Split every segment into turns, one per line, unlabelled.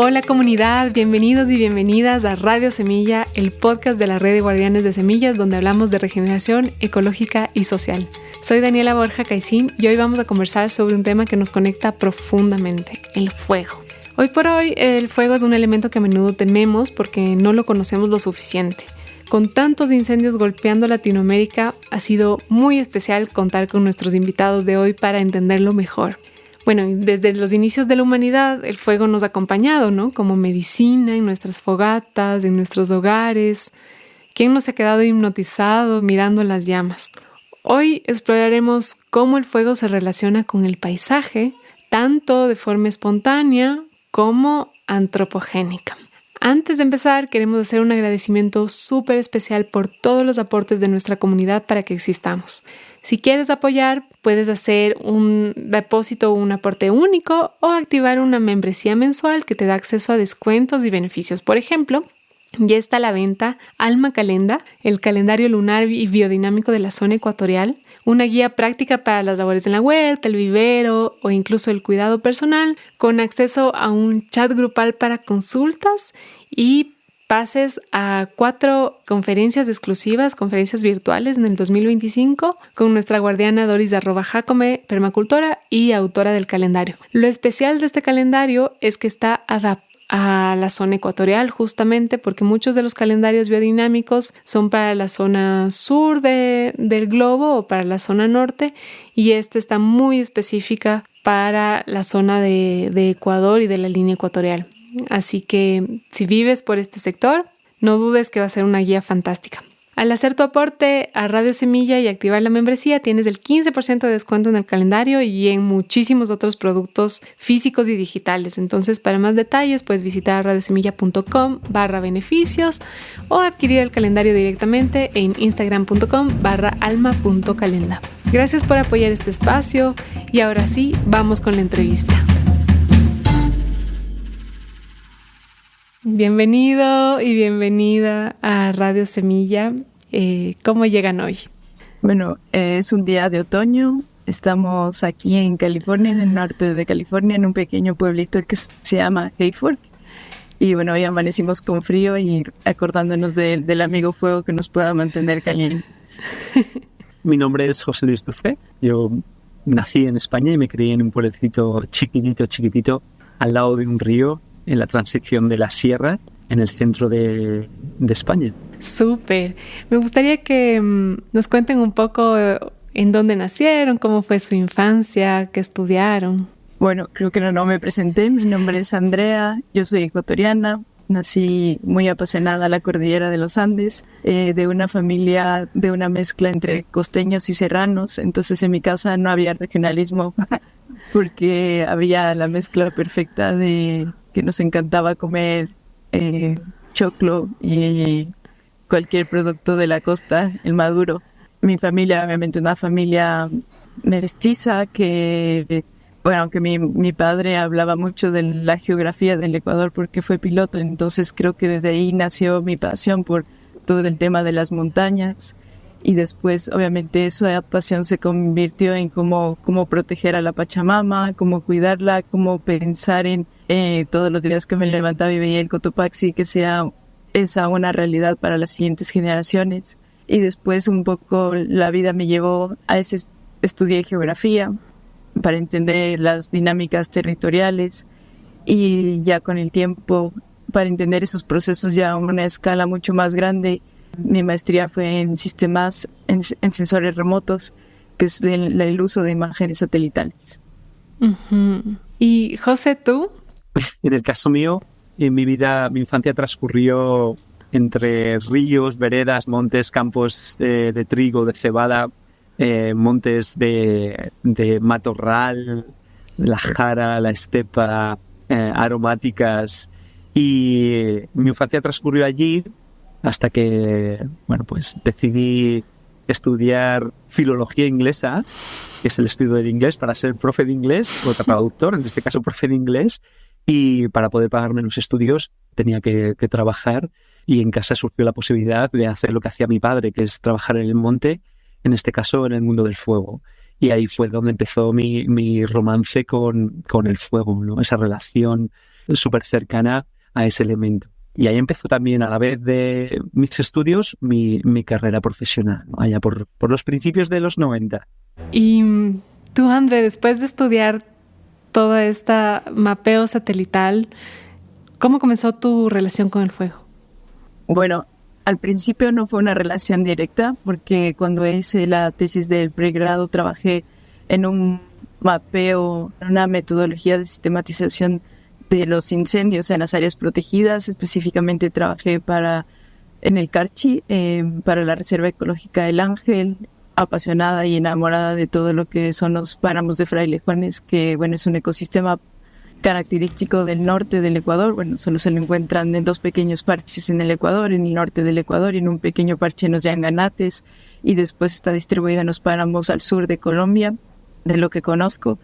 Hola comunidad, bienvenidos y bienvenidas a Radio Semilla, el podcast de la Red de Guardianes de Semillas, donde hablamos de regeneración ecológica y social. Soy Daniela Borja Caicín y hoy vamos a conversar sobre un tema que nos conecta profundamente, el fuego. Hoy por hoy, el fuego es un elemento que a menudo tememos porque no lo conocemos lo suficiente. Con tantos incendios golpeando Latinoamérica, ha sido muy especial contar con nuestros invitados de hoy para entenderlo mejor. Bueno, desde los inicios de la humanidad, el fuego nos ha acompañado, ¿no? Como medicina, en nuestras fogatas, en nuestros hogares. ¿Quién no se ha quedado hipnotizado mirando las llamas? Hoy exploraremos cómo el fuego se relaciona con el paisaje, tanto de forma espontánea como antropogénica. Antes de empezar, queremos hacer un agradecimiento súper especial por todos los aportes de nuestra comunidad para que existamos. Si quieres apoyar, puedes hacer un depósito o un aporte único o activar una membresía mensual que te da acceso a descuentos y beneficios. Por ejemplo, ya está a la venta Alma Calenda, el calendario lunar y biodinámico de la zona ecuatorial, una guía práctica para las labores en la huerta, el vivero o incluso el cuidado personal, con acceso a un chat grupal para consultas y pases a 4 conferencias exclusivas, conferencias virtuales en el 2025 con nuestra guardiana Doris Jacome, permacultora y autora del calendario. Lo especial de este calendario es que está adaptado a la zona ecuatorial, justamente porque muchos de los calendarios biodinámicos son para la zona sur del globo o para la zona norte, y este está muy específica para la zona de Ecuador y de la línea ecuatorial. Así que si vives por este sector, no dudes que va a ser una guía fantástica. Al hacer tu aporte a Radio Semilla y activar la membresía, tienes el 15% de descuento en el calendario y en muchísimos otros productos físicos y digitales. Entonces, para más detalles, puedes visitar radiosemilla.com/beneficios o adquirir el calendario directamente en instagram.com/alma.calenda. Gracias por apoyar este espacio y ahora sí, vamos con la entrevista. Bienvenido y bienvenida a Radio Semilla. ¿Cómo llegan hoy?
Bueno, es un día de otoño. Estamos aquí en California, en el norte de California, en un pequeño pueblito que se llama Hayfork. Y bueno, hoy amanecimos con frío y acordándonos del amigo fuego que nos pueda mantener calientes.
Mi nombre es José Luis Dulce. Yo nací en España y me crié en un pueblecito chiquitito, al lado de un río, en la transición de la sierra, en el centro de España.
Súper. Me gustaría que nos cuenten un poco en dónde nacieron, cómo fue su infancia, qué estudiaron.
Bueno, creo que no me presenté. Mi nombre es Andrea, yo soy ecuatoriana. Nací muy apasionada a la cordillera de los Andes, de una familia, de una mezcla entre costeños y serranos. Entonces en mi casa no había regionalismo porque había la mezcla perfecta de que nos encantaba comer choclo y cualquier producto de la costa, el maduro. Mi familia, obviamente, una familia mestiza que, bueno, aunque mi padre hablaba mucho de la geografía del Ecuador porque fue piloto, entonces creo que desde ahí nació mi pasión por todo el tema de las montañas. Y después, obviamente, esa pasión se convirtió en cómo proteger a la Pachamama, cómo cuidarla, cómo pensar en todos los días que me levantaba y veía el Cotopaxi, que sea esa una realidad para las siguientes generaciones. Y después un poco la vida me llevó a estudié geografía para entender las dinámicas territoriales y ya con el tiempo para entender esos procesos ya a una escala mucho más grande. Mi maestría fue en sistemas, en sensores remotos, que es el uso de imágenes satelitales.
Uh-huh. Y José, ¿tú?
En el caso mío, en mi vida, mi infancia transcurrió entre ríos, veredas, montes, campos de trigo, de cebada, montes de matorral, la jara, la estepa, aromáticas. Y mi infancia transcurrió allí hasta que, bueno, pues decidí estudiar filología inglesa, que es el estudio del inglés, para ser profe de inglés o traductor, en este caso profe de inglés. Y para poder pagarme los estudios tenía que trabajar, y en casa surgió la posibilidad de hacer lo que hacía mi padre, que es trabajar en el monte, en este caso en el mundo del fuego. Y ahí fue donde empezó mi romance con el fuego, ¿no? Esa relación súper cercana a ese elemento. Y ahí empezó también, a la vez de mis estudios, mi carrera profesional, ¿no? Allá por los principios de los 90.
Y tú, André, después de estudiar toda esta mapeo satelital, ¿cómo comenzó tu relación con el fuego?
Bueno, al principio no fue una relación directa, porque cuando hice la tesis del pregrado trabajé en un mapeo, una metodología de sistematización de los incendios en las áreas protegidas. Específicamente trabajé en el Carchi, para la Reserva Ecológica El Ángel, apasionada y enamorada de todo lo que son los páramos de Frailejones, que bueno, es un ecosistema característico del norte del Ecuador. Bueno, solo se lo encuentran en 2 pequeños parches en el Ecuador, en el norte del Ecuador, y en un pequeño parche en los Yanganates, y después está distribuido en los páramos al sur de Colombia, de lo que conozco.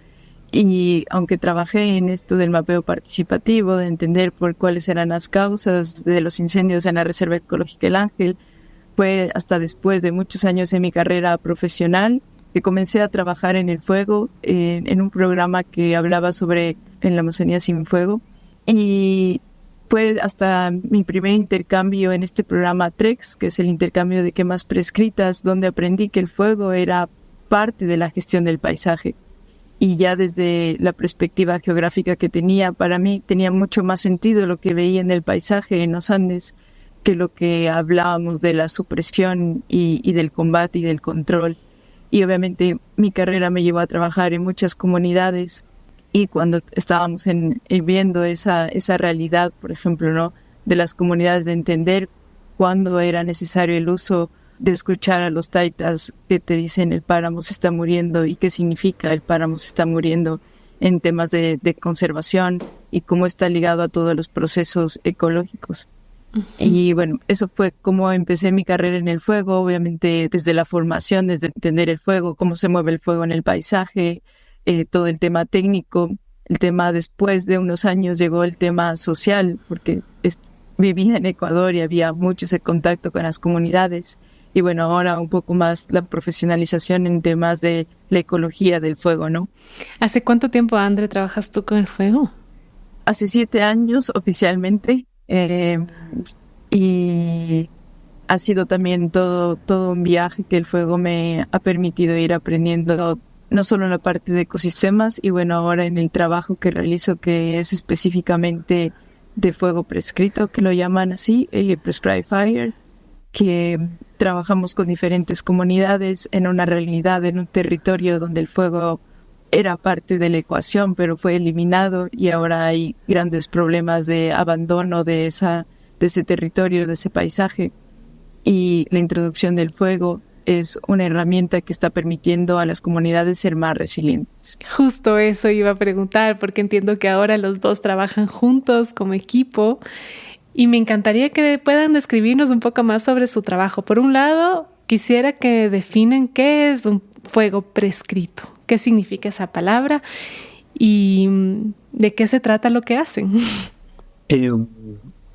Y aunque trabajé en esto del mapeo participativo, de entender por cuáles eran las causas de los incendios en la Reserva Ecológica El Ángel, fue hasta después de muchos años en mi carrera profesional que comencé a trabajar en el fuego, en un programa que hablaba sobre en la Amazonía sin fuego. Y fue hasta mi primer intercambio en este programa TREX, que es el intercambio de quemas prescritas, donde aprendí que el fuego era parte de la gestión del paisaje. Y ya desde la perspectiva geográfica que tenía, para mí tenía mucho más sentido lo que veía en el paisaje en los Andes que lo que hablábamos de la supresión y del combate y del control. Y obviamente mi carrera me llevó a trabajar en muchas comunidades, y cuando estábamos viendo esa realidad, por ejemplo, ¿no?, de las comunidades, de entender cuándo era necesario el uso de escuchar a los taitas que te dicen el páramo se está muriendo y qué significa el páramo se está muriendo en temas de conservación y cómo está ligado a todos los procesos ecológicos. Y bueno, eso fue como empecé mi carrera en el fuego, obviamente desde la formación, desde entender el fuego, cómo se mueve el fuego en el paisaje, todo el tema técnico. El tema, después de unos años llegó el tema social, porque vivía en Ecuador y había mucho ese contacto con las comunidades. Y bueno, ahora un poco más la profesionalización en temas de la ecología del fuego, ¿no?
¿Hace cuánto tiempo, André, trabajas tú con el fuego?
Hace 7 años oficialmente. Y ha sido también todo un viaje que el fuego me ha permitido ir aprendiendo, no solo en la parte de ecosistemas, y bueno, ahora en el trabajo que realizo, que es específicamente de fuego prescrito, que lo llaman así, Prescribed Fire, que trabajamos con diferentes comunidades en una realidad, en un territorio donde el fuego era parte de la ecuación, pero fue eliminado, y ahora hay grandes problemas de abandono de ese territorio, de ese paisaje. Y la introducción del fuego es una herramienta que está permitiendo a las comunidades ser más resilientes.
Justo eso iba a preguntar, porque entiendo que ahora los dos trabajan juntos como equipo, y me encantaría que puedan describirnos un poco más sobre su trabajo. Por un lado, quisiera que definan qué es un fuego prescrito, qué significa esa palabra y de qué se trata lo que hacen.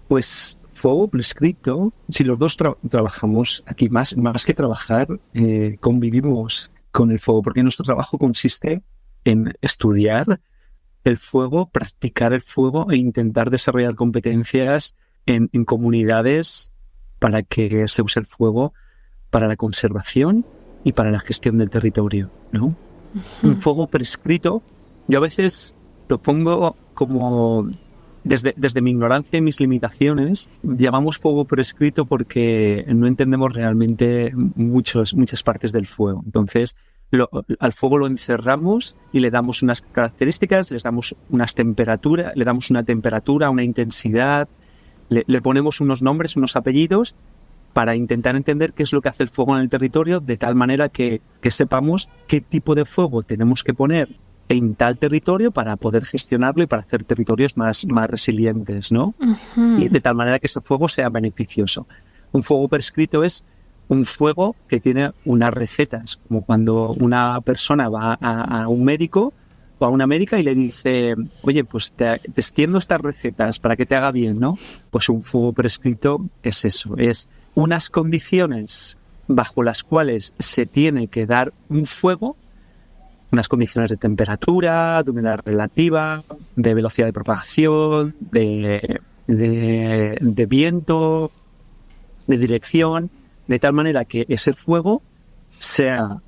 Pues fuego prescrito, si los dos trabajamos aquí, más que trabajar, convivimos con el fuego, porque nuestro trabajo consiste en estudiar el fuego, practicar el fuego e intentar desarrollar competencias en comunidades para que se use el fuego para la conservación y para la gestión del territorio, ¿no? Uh-huh. Un fuego prescrito, yo a veces lo pongo como, desde mi ignorancia y mis limitaciones, llamamos fuego prescrito porque no entendemos realmente muchas partes del fuego. Entonces, al fuego lo encerramos y le damos unas características, le damos una temperatura, una intensidad, le ponemos unos nombres, unos apellidos, para intentar entender qué es lo que hace el fuego en el territorio, de tal manera que sepamos qué tipo de fuego tenemos que poner en tal territorio para poder gestionarlo y para hacer territorios más resilientes, ¿no? Uh-huh. Y de tal manera que ese fuego sea beneficioso. Un fuego prescrito es un fuego que tiene unas recetas, como cuando una persona va a un médico o a una médica y le dice, oye, pues te extiendo estas recetas para que te haga bien, ¿no? Pues un fuego prescrito es eso, es unas condiciones bajo las cuales se tiene que dar un fuego, unas condiciones de temperatura, de humedad relativa, de velocidad de propagación, de viento, de dirección, de tal manera que ese fuego sea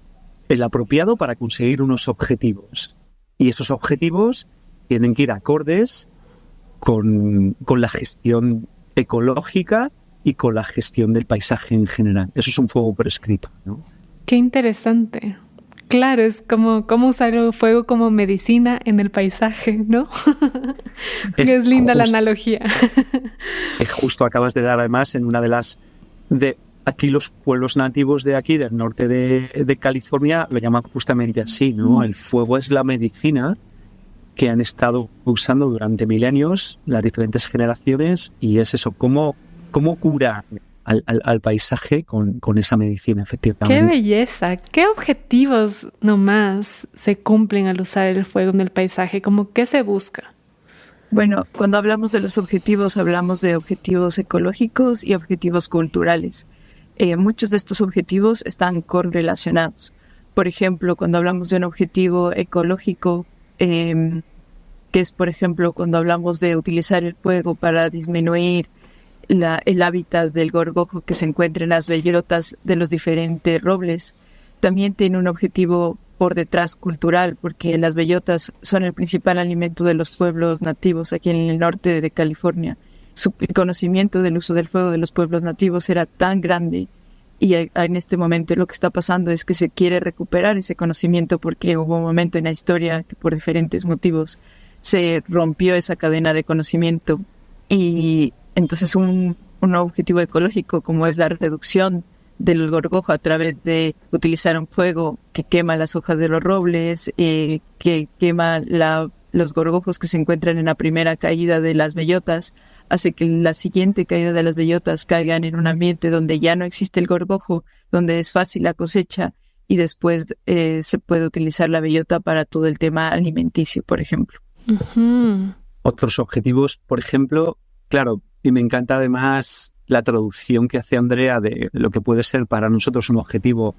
el apropiado para conseguir unos objetivos. Y esos objetivos tienen que ir acordes con la gestión ecológica y con la gestión del paisaje en general. Eso es un fuego prescrito, ¿no?
Qué interesante. Claro, es como cómo usar el fuego como medicina en el paisaje, ¿no? Es linda la analogía.
Justo acabas de dar además en una de las... Aquí los pueblos nativos de aquí, del norte de California, lo llaman justamente así, ¿no? El fuego es la medicina que han estado usando durante milenios las diferentes generaciones, y es eso, cómo curar al paisaje con esa medicina, efectivamente.
¡Qué belleza! ¿Qué objetivos nomás se cumplen al usar el fuego en el paisaje? ¿Cómo qué se busca?
Bueno, cuando hablamos de los objetivos, hablamos de objetivos ecológicos y objetivos culturales. Muchos de estos objetivos están correlacionados. Por ejemplo, cuando hablamos de un objetivo ecológico, que es, por ejemplo, cuando hablamos de utilizar el fuego para disminuir el hábitat del gorgojo que se encuentra en las bellotas de los diferentes robles, también tiene un objetivo por detrás cultural, porque las bellotas son el principal alimento de los pueblos nativos aquí en el norte de California. El conocimiento del uso del fuego de los pueblos nativos era tan grande, y en este momento lo que está pasando es que se quiere recuperar ese conocimiento, porque hubo un momento en la historia que por diferentes motivos se rompió esa cadena de conocimiento, y entonces un objetivo ecológico como es la reducción del gorgojo a través de utilizar un fuego que quema las hojas de los robles, que quema los gorgojos que se encuentran en la primera caída de las bellotas, hace que la siguiente caída de las bellotas caigan en un ambiente donde ya no existe el gorgojo, donde es fácil la cosecha, y después se puede utilizar la bellota para todo el tema alimenticio, por ejemplo.
Uh-huh.
Otros objetivos, por ejemplo, claro, y me encanta además la traducción que hace Andrea de lo que puede ser para nosotros un objetivo,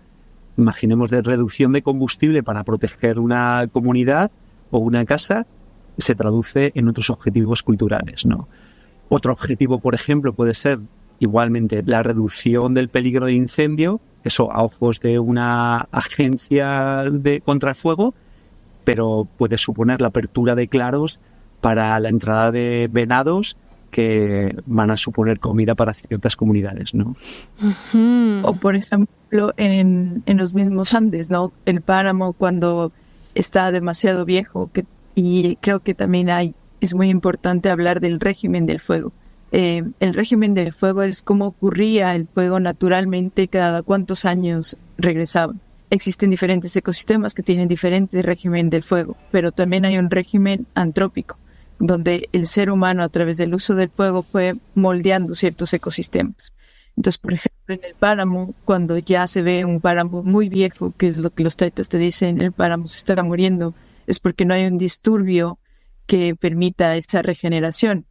imaginemos, de reducción de combustible para proteger una comunidad o una casa, se traduce en otros objetivos culturales, ¿no? Otro objetivo, por ejemplo, puede ser igualmente la reducción del peligro de incendio, eso a ojos de una agencia contra el fuego, pero puede suponer la apertura de claros para la entrada de venados que van a suponer comida para ciertas comunidades, ¿no?
Uh-huh.
O, por ejemplo, en los mismos Andes, ¿no? El páramo, cuando está demasiado viejo, y creo que también es muy importante hablar del régimen del fuego. El régimen del fuego es cómo ocurría el fuego naturalmente, cada cuántos años regresaba. Existen diferentes ecosistemas que tienen diferente régimen del fuego, pero también hay un régimen antrópico, donde el ser humano a través del uso del fuego fue moldeando ciertos ecosistemas. Entonces, por ejemplo, en el páramo, cuando ya se ve un páramo muy viejo, que es lo que los taitas te dicen, el páramo se estará muriendo, es porque no hay un disturbio que permita esa regeneración.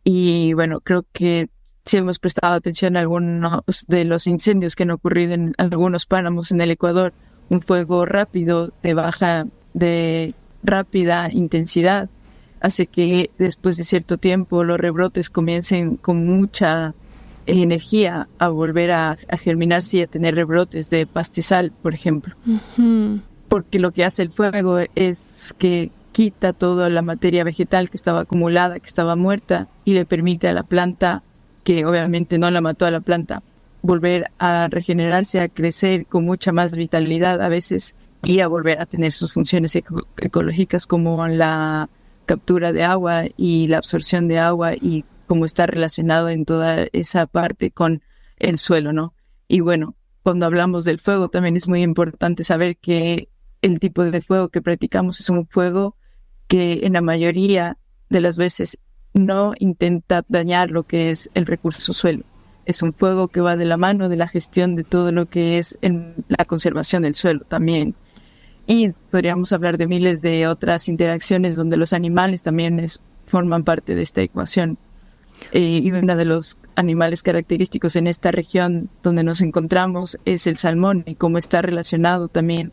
Y bueno, creo que si hemos prestado atención a algunos de los incendios que han ocurrido en algunos páramos en el Ecuador, un fuego rápido, de rápida intensidad, hace que después de cierto tiempo los rebrotes comiencen con mucha energía a volver a germinarse y a tener rebrotes de pastizal, por ejemplo.
Uh-huh.
Porque lo que hace el fuego es que quita toda la materia vegetal que estaba acumulada, que estaba muerta, y le permite a la planta, que obviamente no la mató a la planta, volver a regenerarse, a crecer con mucha más vitalidad a veces, y a volver a tener sus funciones ecológicas como la captura de agua y la absorción de agua, y cómo está relacionado en toda esa parte con el suelo, ¿no? Y bueno, cuando hablamos del fuego también es muy importante saber que el tipo de fuego que practicamos es un fuego que en la mayoría de las veces no intenta dañar lo que es el recurso suelo. Es un fuego que va de la mano de la gestión de todo lo que es la conservación del suelo también. Y podríamos hablar de miles de otras interacciones donde los animales también forman parte de esta ecuación. Y uno de los animales característicos en esta región donde nos encontramos es el salmón, y cómo está relacionado también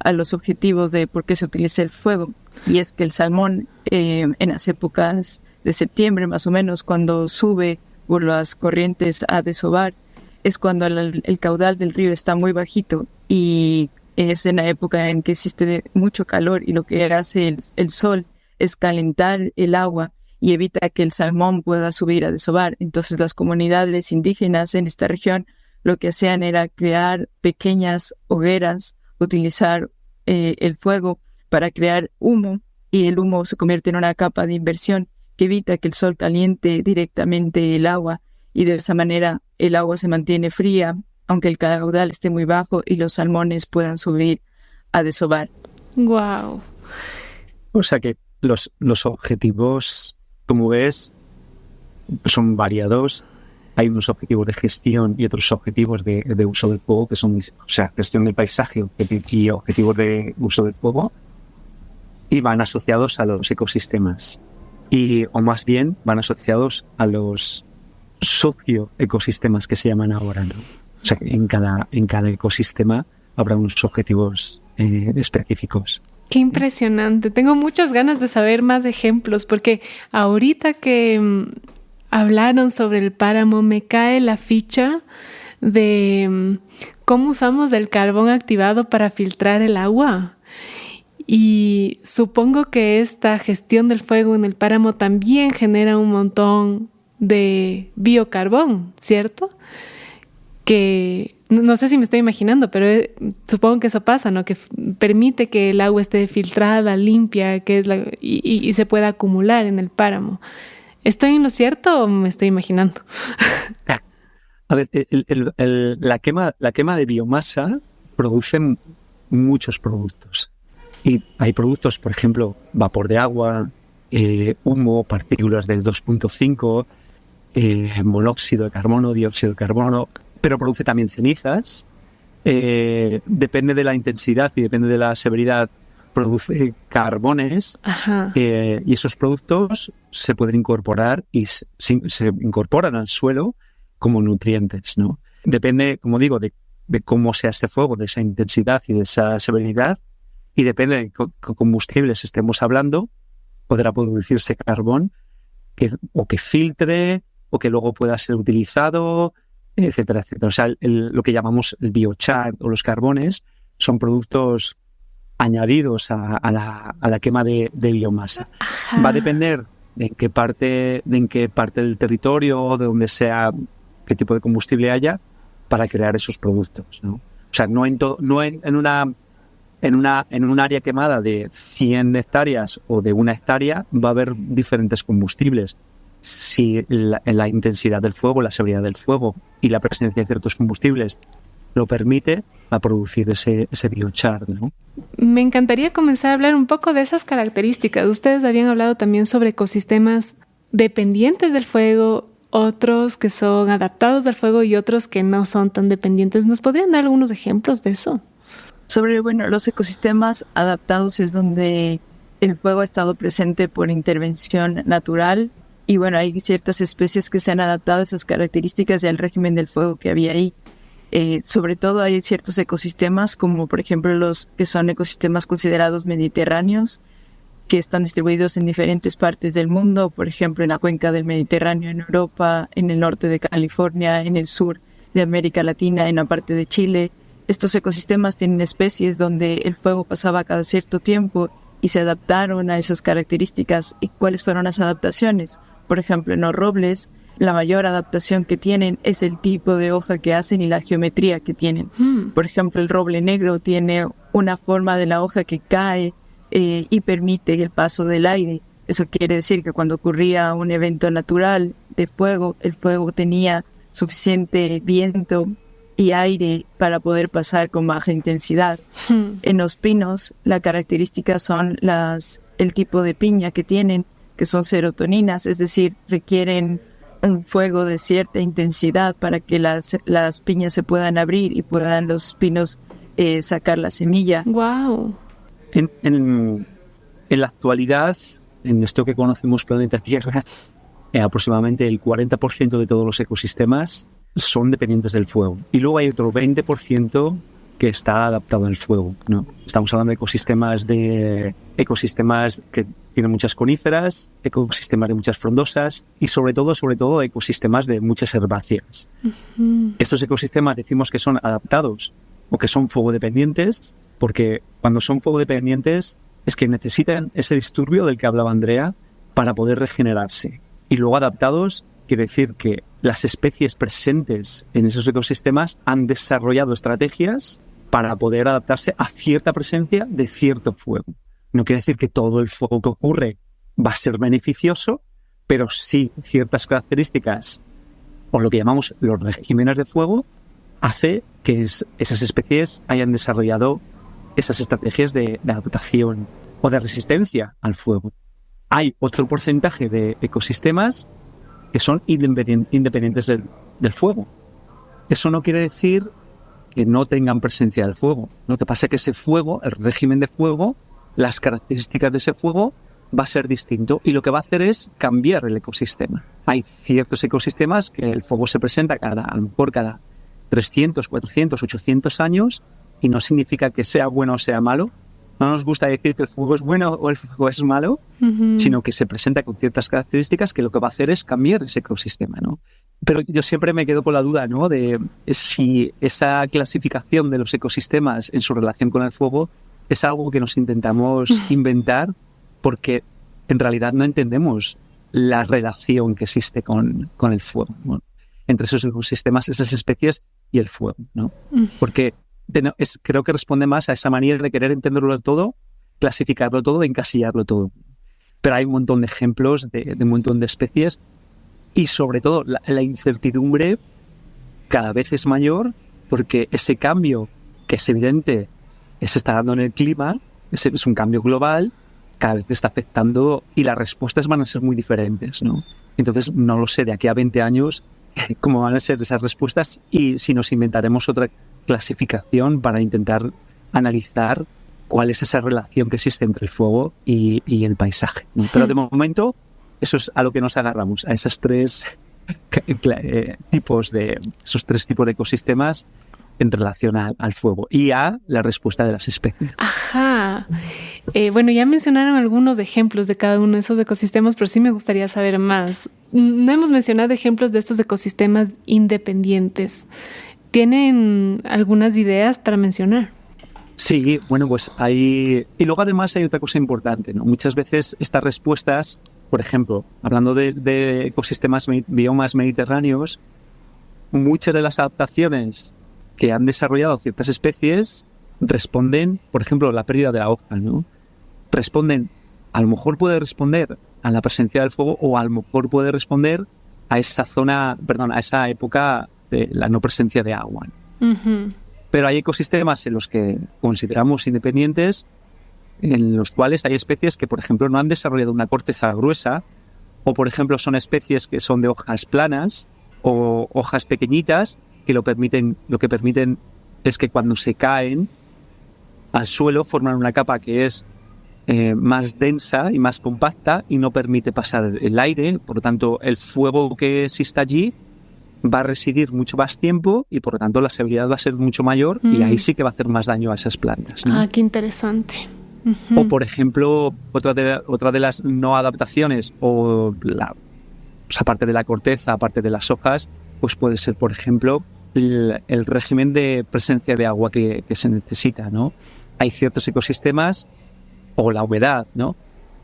a los objetivos de por qué se utiliza el fuego. Y es que el salmón en las épocas de septiembre más o menos, cuando sube por las corrientes a desovar, es cuando el caudal del río está muy bajito y es en la época en que existe mucho calor y lo que hace el sol es calentar el agua y evita que el salmón pueda subir a desovar. Entonces las comunidades indígenas en esta región lo que hacían era crear pequeñas hogueras, utilizar el fuego para crear humo, y el humo se convierte en una capa de inversión que evita que el sol caliente directamente el agua, y de esa manera el agua se mantiene fría, aunque el caudal esté muy bajo, y los salmones puedan subir a desovar.
Wow.
O sea que los objetivos, como ves, son variados. Hay unos objetivos de gestión y otros objetivos de uso del fuego, que son, o sea, gestión del paisaje y objetivos de uso del fuego, y van asociados a los ecosistemas. O más bien, van asociados a los socioecosistemas que se llaman ahora, ¿no? O sea, que en cada ecosistema habrá unos objetivos específicos.
Qué impresionante. Tengo muchas ganas de saber más ejemplos, porque ahorita que hablaron sobre el páramo, me cae la ficha de cómo usamos el carbón activado para filtrar el agua. Y supongo que esta gestión del fuego en el páramo también genera un montón de biocarbón, ¿cierto? Que no sé si me estoy imaginando, pero supongo que eso pasa, ¿no? Que permite que el agua esté filtrada, limpia, y se pueda acumular en el páramo. ¿Estoy en lo cierto o me estoy imaginando?
A ver, la quema de biomasa produce muchos productos. Y hay productos, por ejemplo, vapor de agua, humo, partículas del 2.5, monóxido de carbono, dióxido de carbono, pero produce también cenizas. Depende de la intensidad y depende de la severidad, produce carbones. Y esos productos se pueden incorporar y se incorporan al suelo como nutrientes, ¿no? Depende, como digo, de cómo sea este fuego, de esa intensidad y de esa severidad, y depende de qué combustibles estemos hablando, podrá producirse carbón que filtre o que luego pueda ser utilizado, etcétera, etcétera. O sea, lo que llamamos el biochar o los carbones son productos añadidos a la quema de biomasa. Ajá. Va a depender de en qué parte del territorio, de donde sea, qué tipo de combustible haya para crear esos productos, ¿no? O sea, no en un área quemada de 100 hectáreas o de 1 hectárea va a haber diferentes combustibles. Si la intensidad del fuego, la severidad del fuego y la presencia de ciertos combustibles lo permite, a producir ese biochar, ¿no?
Me encantaría comenzar a hablar un poco de esas características. Ustedes habían hablado también sobre ecosistemas dependientes del fuego, otros que son adaptados al fuego y otros que no son tan dependientes. ¿Nos podrían dar algunos ejemplos de eso?
Sobre, los ecosistemas adaptados es donde el fuego ha estado presente por intervención natural y hay ciertas especies que se han adaptado a esas características y al régimen del fuego que había ahí. Sobre todo hay ciertos ecosistemas como por ejemplo los que son ecosistemas considerados mediterráneos, que están distribuidos en diferentes partes del mundo, por ejemplo en la cuenca del Mediterráneo en Europa, en el norte de California, en el sur de América Latina, en la parte de Chile. Estos ecosistemas tienen especies donde el fuego pasaba cada cierto tiempo y se adaptaron a esas características. ¿Y cuáles fueron las adaptaciones? Por ejemplo, en los robles, la mayor adaptación que tienen es el tipo de hoja que hacen y la geometría que tienen. Por ejemplo, el roble negro tiene una forma de la hoja que cae y permite el paso del aire. Eso quiere decir que cuando ocurría un evento natural de fuego, el fuego tenía suficiente viento y aire para poder pasar con baja intensidad. En los pinos, la característica son el tipo de piña que tienen, que son serotoninas, es decir, requieren un fuego de cierta intensidad para que las piñas se puedan abrir y puedan los pinos sacar la semilla.
Wow.
En la actualidad, en esto que conocemos planeta Tierra, aproximadamente el 40% de todos los ecosistemas son dependientes del fuego. Y luego hay otro 20% que está adaptado al fuego, ¿no? Estamos hablando de ecosistemas que tienen muchas coníferas, ecosistemas de muchas frondosas y sobre todo ecosistemas de muchas herbáceas. Estos ecosistemas decimos que son adaptados o que son fuego dependientes, porque cuando son fuego dependientes es que necesitan ese disturbio del que hablaba Andrea para poder regenerarse. Y luego adaptados quiere decir que las especies presentes en esos ecosistemas han desarrollado estrategias para poder adaptarse a cierta presencia de cierto fuego. No quiere decir que todo el fuego que ocurre va a ser beneficioso, pero sí ciertas características, o lo que llamamos los regímenes de fuego, hace que esas especies hayan desarrollado esas estrategias de adaptación o de resistencia al fuego. Hay otro porcentaje de ecosistemas que son independientes del fuego. Eso no quiere decir que no tengan presencia del fuego. Lo que pasa es que ese fuego, el régimen de fuego, las características de ese fuego va a ser distinto y lo que va a hacer es cambiar el ecosistema. Hay ciertos ecosistemas que el fuego se presenta a lo mejor cada 300, 400, 800 años y no significa que sea bueno o sea malo. No nos gusta decir que el fuego es bueno o el fuego es malo, sino que se presenta con ciertas características que lo que va a hacer es cambiar ese ecosistema, ¿no? Pero yo siempre me quedo con la duda, ¿no?, de si esa clasificación de los ecosistemas en su relación con el fuego es algo que nos intentamos inventar porque en realidad no entendemos la relación que existe con el fuego, ¿no?, entre esos ecosistemas, esas especies y el fuego, ¿no? Porque creo que responde más a esa manera de querer entenderlo todo, clasificarlo todo, encasillarlo todo. Pero hay un montón de ejemplos de un montón de especies y sobre todo la incertidumbre cada vez es mayor porque ese cambio que es evidente se está dando en el clima, es un cambio global, cada vez está afectando y las respuestas van a ser muy diferentes, ¿no? Entonces no lo sé de aquí a 20 años cómo van a ser esas respuestas y si nos inventaremos otra clasificación para intentar analizar cuál es esa relación que existe entre el fuego y el paisaje, ¿no? Pero de momento eso es a lo que nos agarramos, a esos tres tipos de ecosistemas en relación al fuego y a la respuesta de las especies.
Ajá. Bueno, ya mencionaron algunos ejemplos de cada uno de esos ecosistemas, pero sí me gustaría saber más. No hemos mencionado ejemplos de estos ecosistemas independientes. ¿Tienen algunas ideas para mencionar?
Sí, bueno, pues hay... Y luego además hay otra cosa importante, ¿no? Muchas veces estas respuestas, por ejemplo, hablando de ecosistemas, biomas mediterráneos, muchas de las adaptaciones que han desarrollado ciertas especies responden, por ejemplo, la pérdida de la hoja, ¿no? A lo mejor puede responder a la presencia del fuego o a lo mejor puede responder a esa época de la no presencia de agua. Pero hay ecosistemas en los que consideramos independientes, en los cuales hay especies que, por ejemplo, no han desarrollado una corteza gruesa, o, por ejemplo, son especies que son de hojas planas o hojas pequeñitas que lo que permiten es que cuando se caen al suelo forman una capa que es más densa y más compacta y no permite pasar el aire. Por lo tanto, el fuego que existe allí va a residir mucho más tiempo y por lo tanto la severidad va a ser mucho mayor y ahí sí que va a hacer más daño a esas plantas, ¿no?
Ah, qué interesante.
O por ejemplo, otra de las no adaptaciones aparte de la corteza, aparte de las hojas, pues puede ser, por ejemplo, el régimen de presencia de agua que se necesita, ¿no? Hay ciertos ecosistemas, o la humedad, ¿no?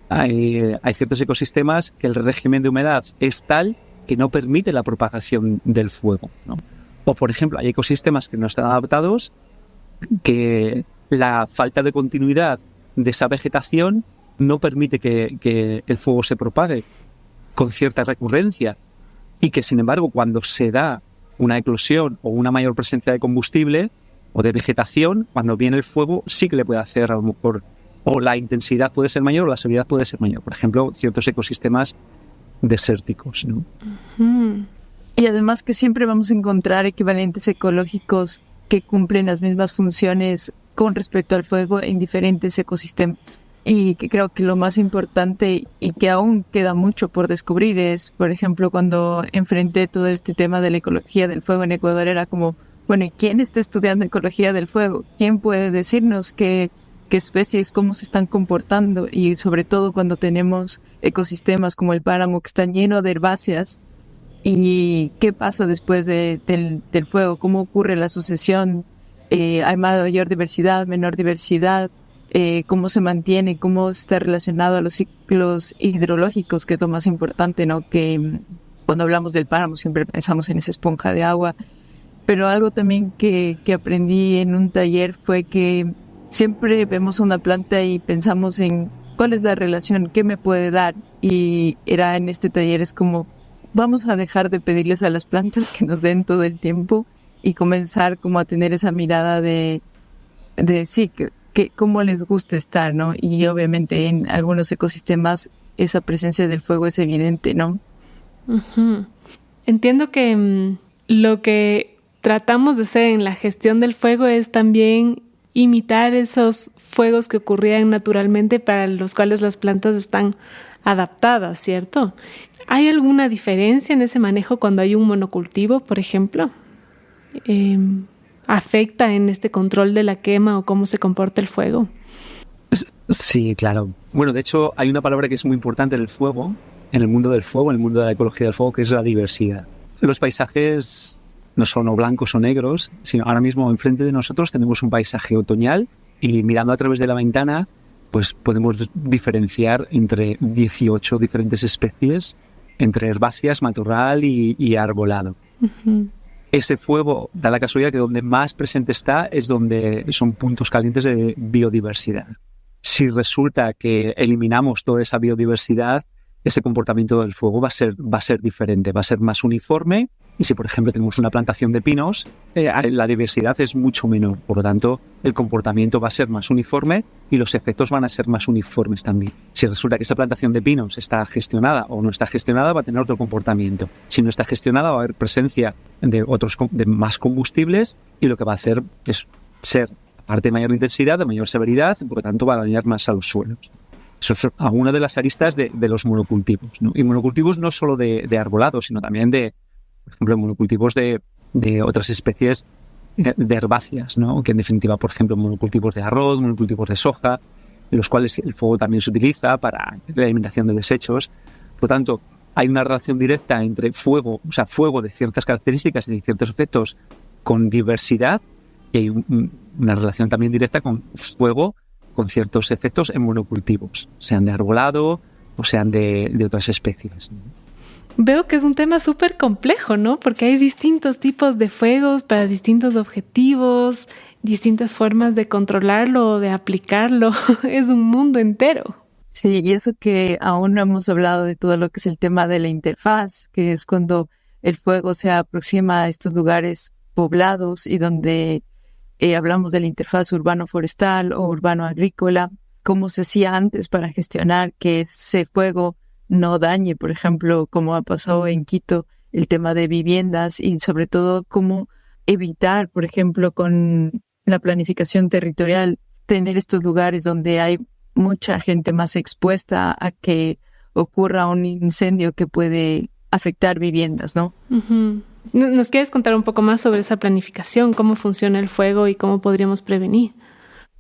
Hay ciertos ecosistemas que el régimen de humedad es tal que no permite la propagación del fuego, ¿no? O, por ejemplo, hay ecosistemas que no están adaptados, que la falta de continuidad de esa vegetación no permite que el fuego se propague con cierta recurrencia y que, sin embargo, cuando se da una eclosión o una mayor presencia de combustible o de vegetación, cuando viene el fuego sí que le puede hacer a lo mejor, o la intensidad puede ser mayor o la severidad puede ser mayor. Por ejemplo, ciertos ecosistemas desérticos, ¿no?
Y además que siempre vamos a encontrar equivalentes ecológicos que cumplen las mismas funciones con respecto al fuego en diferentes ecosistemas. Y que creo que lo más importante y que aún queda mucho por descubrir es, por ejemplo, cuando enfrenté todo este tema de la ecología del fuego en Ecuador, era como, Bueno, ¿y quién está estudiando ecología del fuego? ¿Quién puede decirnos qué especies, cómo se están comportando? Y sobre todo cuando tenemos ecosistemas como el páramo que están llenos de herbáceas. ¿Y qué pasa después del fuego? ¿Cómo ocurre la sucesión? ¿Hay mayor diversidad, menor diversidad? ¿Cómo se mantiene? ¿Cómo está relacionado a los ciclos hidrológicos, que es lo más importante, ¿no? Que cuando hablamos del páramo siempre pensamos en esa esponja de agua. Pero algo también que aprendí en un taller fue que siempre vemos una planta y pensamos en cuál es la relación, qué me puede dar. Y era en este taller, es como, vamos a dejar de pedirles a las plantas que nos den todo el tiempo y comenzar como a tener esa mirada de sí, que cómo les gusta estar, ¿no? Y obviamente en algunos ecosistemas esa presencia del fuego es evidente, ¿no?
Uh-huh. Entiendo que lo que tratamos de hacer en la gestión del fuego es también imitar esos fuegos que ocurrían naturalmente para los cuales las plantas están adaptadas, ¿cierto? ¿Hay alguna diferencia en ese manejo cuando hay un monocultivo, por ejemplo? ¿Afecta en este control de la quema o cómo se comporta el fuego?
Sí, claro. Bueno, de hecho, hay una palabra que es muy importante en el fuego, en el mundo del fuego, en el mundo de la ecología del fuego, que es la diversidad. Los paisajes no son o blancos o negros, sino ahora mismo enfrente de nosotros tenemos un paisaje otoñal y mirando a través de la ventana pues podemos diferenciar entre 18 diferentes especies, entre herbáceas, matorral y arbolado.
Uh-huh.
Ese fuego da la casualidad que donde más presente está es donde son puntos calientes de biodiversidad. Si resulta que eliminamos toda esa biodiversidad, ese comportamiento del fuego va a ser diferente, va a ser más uniforme. Y si, por ejemplo, tenemos una plantación de pinos, la diversidad es mucho menor. Por lo tanto, el comportamiento va a ser más uniforme y los efectos van a ser más uniformes también. Si resulta que esa plantación de pinos está gestionada o no está gestionada, va a tener otro comportamiento. Si no está gestionada, va a haber presencia de más combustibles y lo que va a hacer es ser, aparte de mayor intensidad, de mayor severidad, por lo tanto, va a dañar más a los suelos. Eso es una de las aristas de los monocultivos, ¿no? Y monocultivos no solo de arbolado, sino también por ejemplo, monocultivos de otras especies de herbáceas, ¿no? Que en definitiva, por ejemplo, monocultivos de arroz, monocultivos de soja, en los cuales el fuego también se utiliza para la eliminación de desechos. Por lo tanto, hay una relación directa entre fuego de ciertas características y de ciertos efectos con diversidad, y hay una relación también directa con fuego con ciertos efectos en monocultivos, sean de arbolado o sean de otras especies, ¿no?
Veo que es un tema súper complejo, ¿no? Porque hay distintos tipos de fuegos para distintos objetivos, distintas formas de controlarlo o de aplicarlo. Es un mundo entero.
Sí, y eso que aún no hemos hablado de todo lo que es el tema de la interfaz, que es cuando el fuego se aproxima a estos lugares poblados y donde hablamos de la interfaz urbano-forestal o urbano-agrícola, cómo se hacía antes para gestionar que ese fuego no dañe, por ejemplo, como ha pasado en Quito, el tema de viviendas y sobre todo cómo evitar, por ejemplo, con la planificación territorial, tener estos lugares donde hay mucha gente más expuesta a que ocurra un incendio que puede afectar viviendas, ¿no?
Uh-huh. ¿Nos quieres contar un poco más sobre esa planificación, cómo funciona el fuego y cómo podríamos prevenir?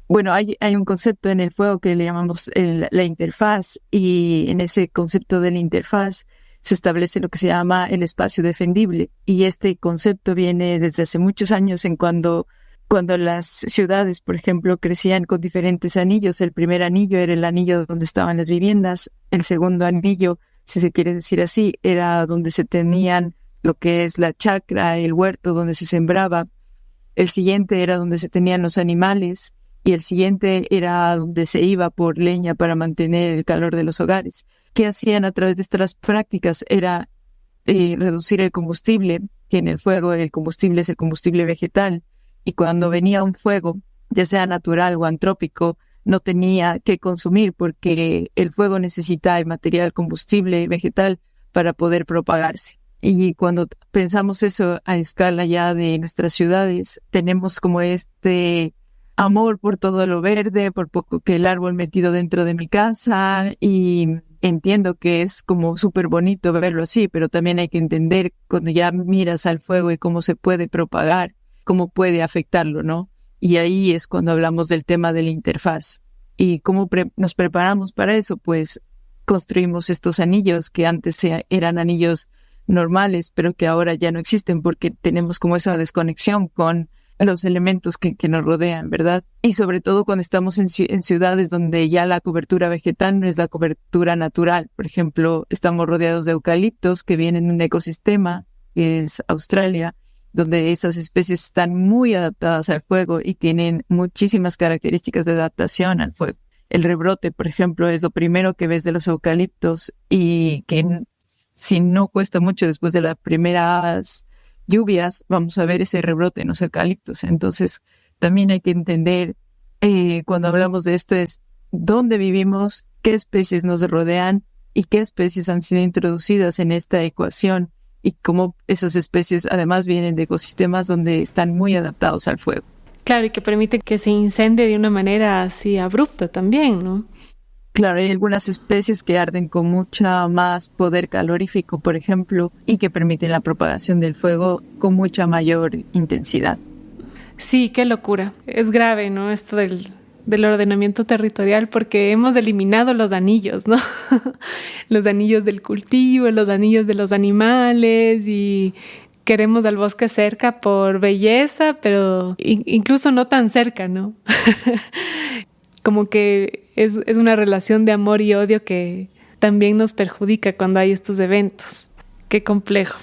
Bueno, hay un concepto en el fuego que le llamamos la interfaz, y en ese concepto de la interfaz se establece lo que se llama el espacio defendible. Y este concepto viene desde hace muchos años en cuando las ciudades, por ejemplo, crecían con diferentes anillos. El primer anillo era el anillo donde estaban las viviendas. El segundo anillo, si se quiere decir así, era donde se tenían lo que es la chacra, el huerto donde se sembraba. El siguiente era donde se tenían los animales. Y el siguiente era donde se iba por leña para mantener el calor de los hogares. ¿Qué hacían a través de estas prácticas? Era reducir el combustible, que en el fuego el combustible es el combustible vegetal. Y cuando venía un fuego, ya sea natural o antrópico, no tenía que consumir porque el fuego necesita el material combustible vegetal para poder propagarse. Y cuando pensamos eso a escala ya de nuestras ciudades, tenemos como este amor por todo lo verde, por poco que el árbol metido dentro de mi casa, y entiendo que es como súper bonito verlo así, pero también hay que entender cuando ya miras al fuego y cómo se puede propagar cómo puede afectarlo, ¿no? Y ahí es cuando hablamos del tema de la interfaz. ¿Y cómo nos preparamos para eso? Pues construimos estos anillos que antes eran anillos normales, pero que ahora ya no existen porque tenemos como esa desconexión con los elementos que nos rodean, ¿verdad? Y sobre todo cuando estamos en ciudades donde ya la cobertura vegetal no es la cobertura natural. Por ejemplo, estamos rodeados de eucaliptos que vienen de un ecosistema que es Australia, donde esas especies están muy adaptadas al fuego y tienen muchísimas características de adaptación al fuego. El rebrote, por ejemplo, es lo primero que ves de los eucaliptos y que si no cuesta mucho después de las primeras lluvias, vamos a ver ese rebrote en los eucaliptos. Entonces, también hay que entender, cuando hablamos de esto, es dónde vivimos, qué especies nos rodean y qué especies han sido introducidas en esta ecuación y cómo esas especies además vienen de ecosistemas donde están muy adaptados al fuego.
Claro, y que permite que se incendie de una manera así abrupta también, ¿no?
Claro, hay algunas especies que arden con mucha más poder calorífico, por ejemplo, y que permiten la propagación del fuego con mucha mayor intensidad.
Sí, qué locura. Es grave, ¿no? Esto del ordenamiento territorial, porque hemos eliminado los anillos, ¿no? Los anillos del cultivo, los anillos de los animales, y queremos al bosque cerca por belleza, pero incluso no tan cerca, ¿no? Como que es una relación de amor y odio que también nos perjudica cuando hay estos eventos. Qué complejo.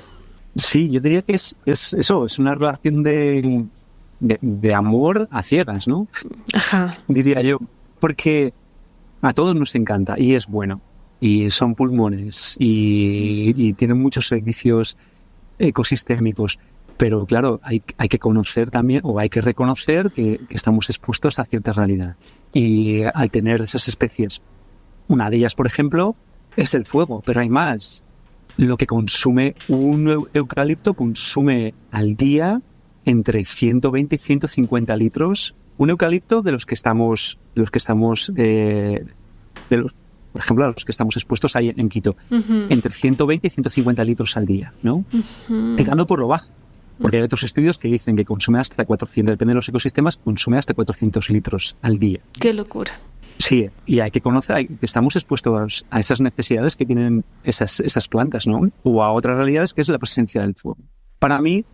Sí, yo diría que es eso, es una relación de amor a ciegas, ¿no?
Ajá.
Diría yo, porque a todos nos encanta y es bueno, y son pulmones y tienen muchos servicios ecosistémicos, pero claro, hay que conocer también, o hay que reconocer que estamos expuestos a cierta realidad. Y al tener esas especies, una de ellas, por ejemplo, es el fuego, pero hay más. Lo que consume un eucalipto consume al día entre 120 y 150 litros. Un eucalipto por ejemplo, a los que estamos expuestos ahí en Quito, entre 120 y 150 litros al día, ¿no? Tirando por lo bajo. Porque hay otros estudios que dicen que consume hasta 400, depende de los ecosistemas, consume hasta 400 litros al día.
¡Qué locura!
Sí, y hay que conocer que estamos expuestos a esas necesidades que tienen esas plantas, ¿no? O a otras realidades, que es la presencia del fuego. Para mí,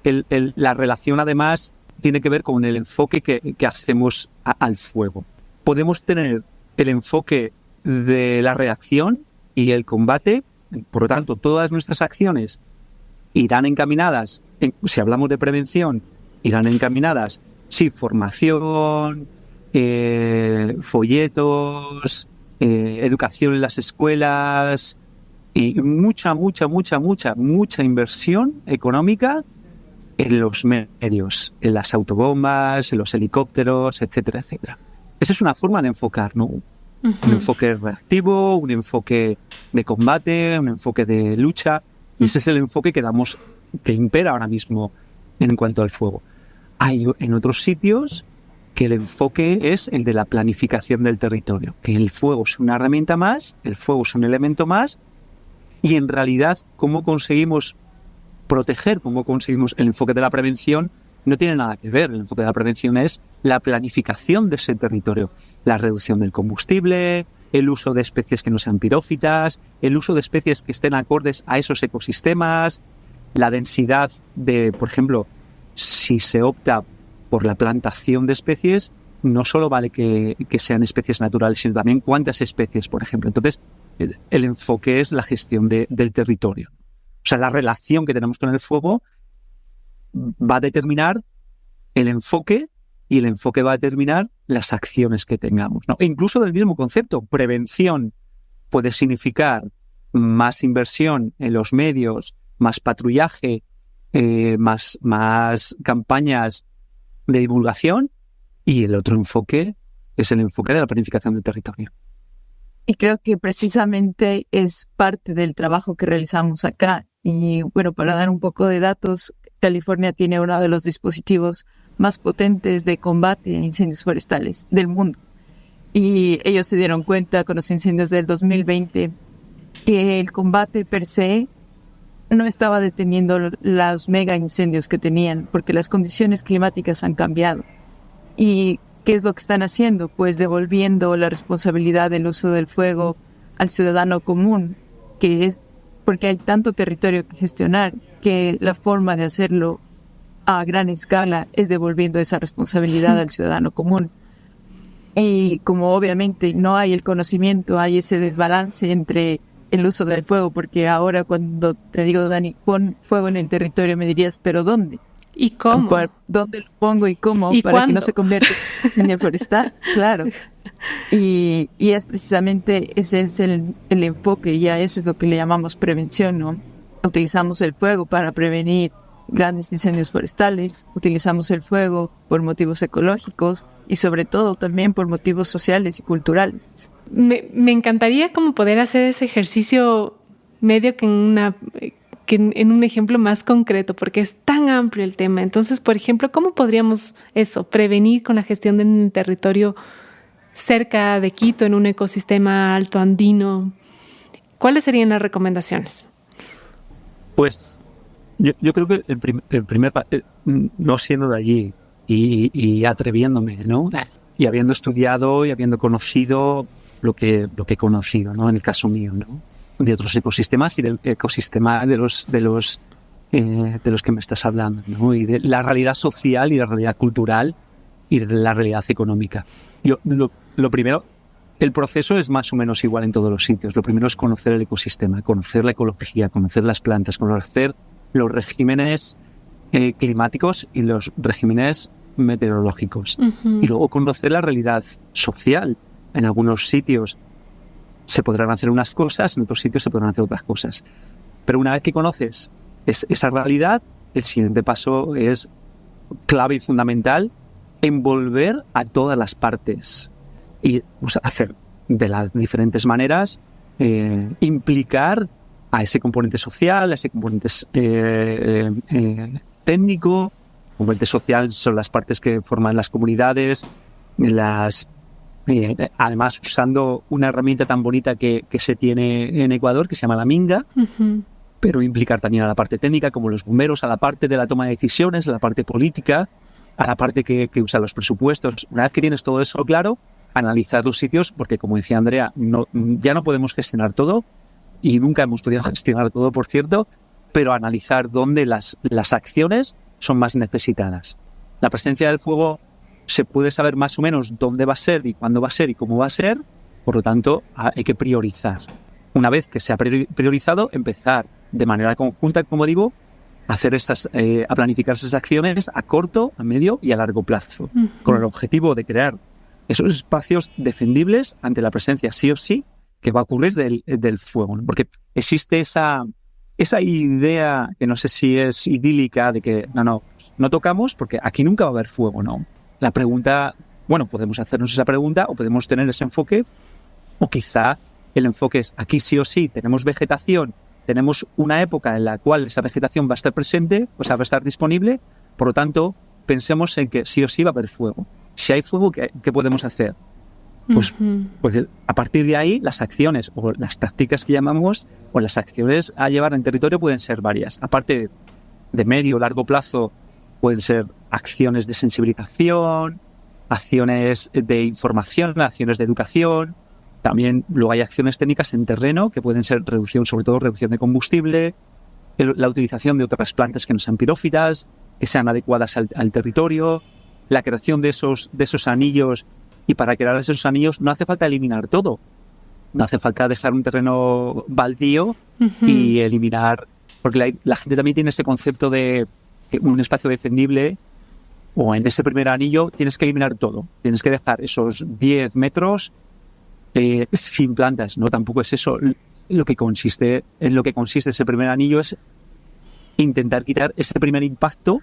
la relación, además, tiene que ver con el enfoque que hacemos al fuego. Podemos tener el enfoque de la reacción y el combate, por lo tanto, todas nuestras acciones irán encaminadas, si hablamos de prevención, irán encaminadas, sí, formación, folletos, educación en las escuelas y mucha inversión económica en los medios, en las autobombas, en los helicópteros, etcétera, etcétera. Esa es una forma de enfocar, ¿no? Un enfoque reactivo, un enfoque de combate, un enfoque de lucha. Y ese es el enfoque que impera ahora mismo en cuanto al fuego. Hay en otros sitios que el enfoque es el de la planificación del territorio, que el fuego es una herramienta más, el fuego es un elemento más, y en realidad cómo conseguimos proteger, cómo conseguimos el enfoque de la prevención no tiene nada que ver. El enfoque de la prevención es la planificación de ese territorio, la reducción del combustible, el uso de especies que no sean pirófitas, el uso de especies que estén acordes a esos ecosistemas, la densidad de, por ejemplo, si se opta por la plantación de especies, no solo vale que sean especies naturales, sino también cuántas especies, por ejemplo. Entonces, el enfoque es la gestión del territorio. O sea, la relación que tenemos con el fuego va a determinar el enfoque, y el enfoque va a determinar las acciones que tengamos, ¿no? E incluso del mismo concepto, prevención puede significar más inversión en los medios, más patrullaje, más campañas de divulgación, y el otro enfoque es el enfoque de la planificación del territorio.
Y creo que precisamente es parte del trabajo que realizamos acá. Y bueno, para dar un poco de datos, California tiene uno de los dispositivos más potentes de combate a incendios forestales del mundo. Y ellos se dieron cuenta con los incendios del 2020 que el combate per se no estaba deteniendo los mega incendios que tenían, porque las condiciones climáticas han cambiado. ¿Y qué es lo que están haciendo? Pues devolviendo la responsabilidad del uso del fuego al ciudadano común, que es porque hay tanto territorio que gestionar, que la forma de hacerlo a gran escala es devolviendo esa responsabilidad al ciudadano común. Y como obviamente no hay el conocimiento, hay ese desbalance entre el uso del fuego, porque ahora cuando te digo, Dani, pon fuego en el territorio, me dirías, ¿pero dónde?
¿Y cómo?
¿Dónde lo pongo y cómo?
¿Y
para
cuándo?
que no se convierta en deforestar, claro. Y es precisamente ese es el enfoque, y a eso es lo que le llamamos prevención, ¿no? Utilizamos el fuego para prevenir grandes incendios forestales, utilizamos el fuego por motivos ecológicos y sobre todo también por motivos sociales y culturales.
Me encantaría como poder hacer ese ejercicio medio que en un ejemplo más concreto, porque es tan amplio el tema. Entonces, por ejemplo, ¿cómo podríamos prevenir con la gestión del territorio cerca de Quito, en un ecosistema alto andino? ¿Cuáles serían las recomendaciones?
Pues yo creo que el primer no siendo de allí y atreviéndome, ¿no? Y habiendo estudiado y habiendo conocido lo que he conocido, ¿no? En el caso mío, ¿no? De otros ecosistemas y del ecosistema de los que me estás hablando, ¿no? Y de la realidad social y la realidad cultural y de la realidad económica. Lo primero, el proceso es más o menos igual en todos los sitios. Lo primero es conocer el ecosistema, conocer la ecología, conocer las plantas, conocer los regímenes climáticos y los regímenes meteorológicos. Uh-huh. Y luego conocer la realidad social. En algunos sitios se podrán hacer unas cosas, en otros sitios se podrán hacer otras cosas. Pero una vez que conoces esa realidad, el siguiente paso es clave y fundamental: envolver a todas las partes y hacer de las diferentes maneras, implicar a ese componente social, a ese componente técnico. El componente social son las partes que forman las comunidades, además usando una herramienta tan bonita que se tiene en Ecuador, que se llama la Minga. Uh-huh. Pero implicar también a la parte técnica, como los bomberos, a la parte de la toma de decisiones, a la parte política, a la parte que usa los presupuestos. Una vez que tienes todo eso claro, analizar los sitios, porque como decía Andrea, ya no podemos gestionar todo, y nunca hemos podido gestionar todo, por cierto, pero analizar dónde las acciones son más necesitadas. La presencia del fuego se puede saber más o menos dónde va a ser y cuándo va a ser y cómo va a ser, por lo tanto hay que priorizar. Una vez que se ha priorizado, empezar de manera conjunta, como digo, a planificar esas acciones a corto, a medio y a largo plazo, uh-huh. Con el objetivo de crear esos espacios defendibles ante la presencia sí o sí que va a ocurrir del fuego, ¿no? Porque existe esa idea que no sé si es idílica de que no tocamos porque aquí nunca va a haber fuego, ¿no? La pregunta, podemos hacernos esa pregunta o podemos tener ese enfoque, o quizá el enfoque es aquí sí o sí tenemos vegetación, tenemos una época en la cual esa vegetación va a estar presente, va a estar disponible, por lo tanto pensemos en que sí o sí va a haber fuego. Si hay fuego, ¿qué podemos hacer? Pues a partir de ahí las acciones o las tácticas que llamamos o las acciones a llevar en territorio pueden ser varias. Aparte de medio o largo plazo, pueden ser acciones de sensibilización, acciones de información, acciones de educación. También luego hay acciones técnicas en terreno que pueden ser sobre todo reducción de combustible, la utilización de otras plantas que no sean pirófitas, que sean adecuadas al territorio, la creación de esos anillos. Y para crear esos anillos no hace falta eliminar todo. No hace falta dejar un terreno baldío uh-huh. Y eliminar... Porque la gente también tiene ese concepto de un espacio defendible, o en ese primer anillo tienes que eliminar todo. Tienes que dejar esos 10 metros sin plantas, ¿no? Tampoco es eso. En lo que consiste ese primer anillo es intentar quitar ese primer impacto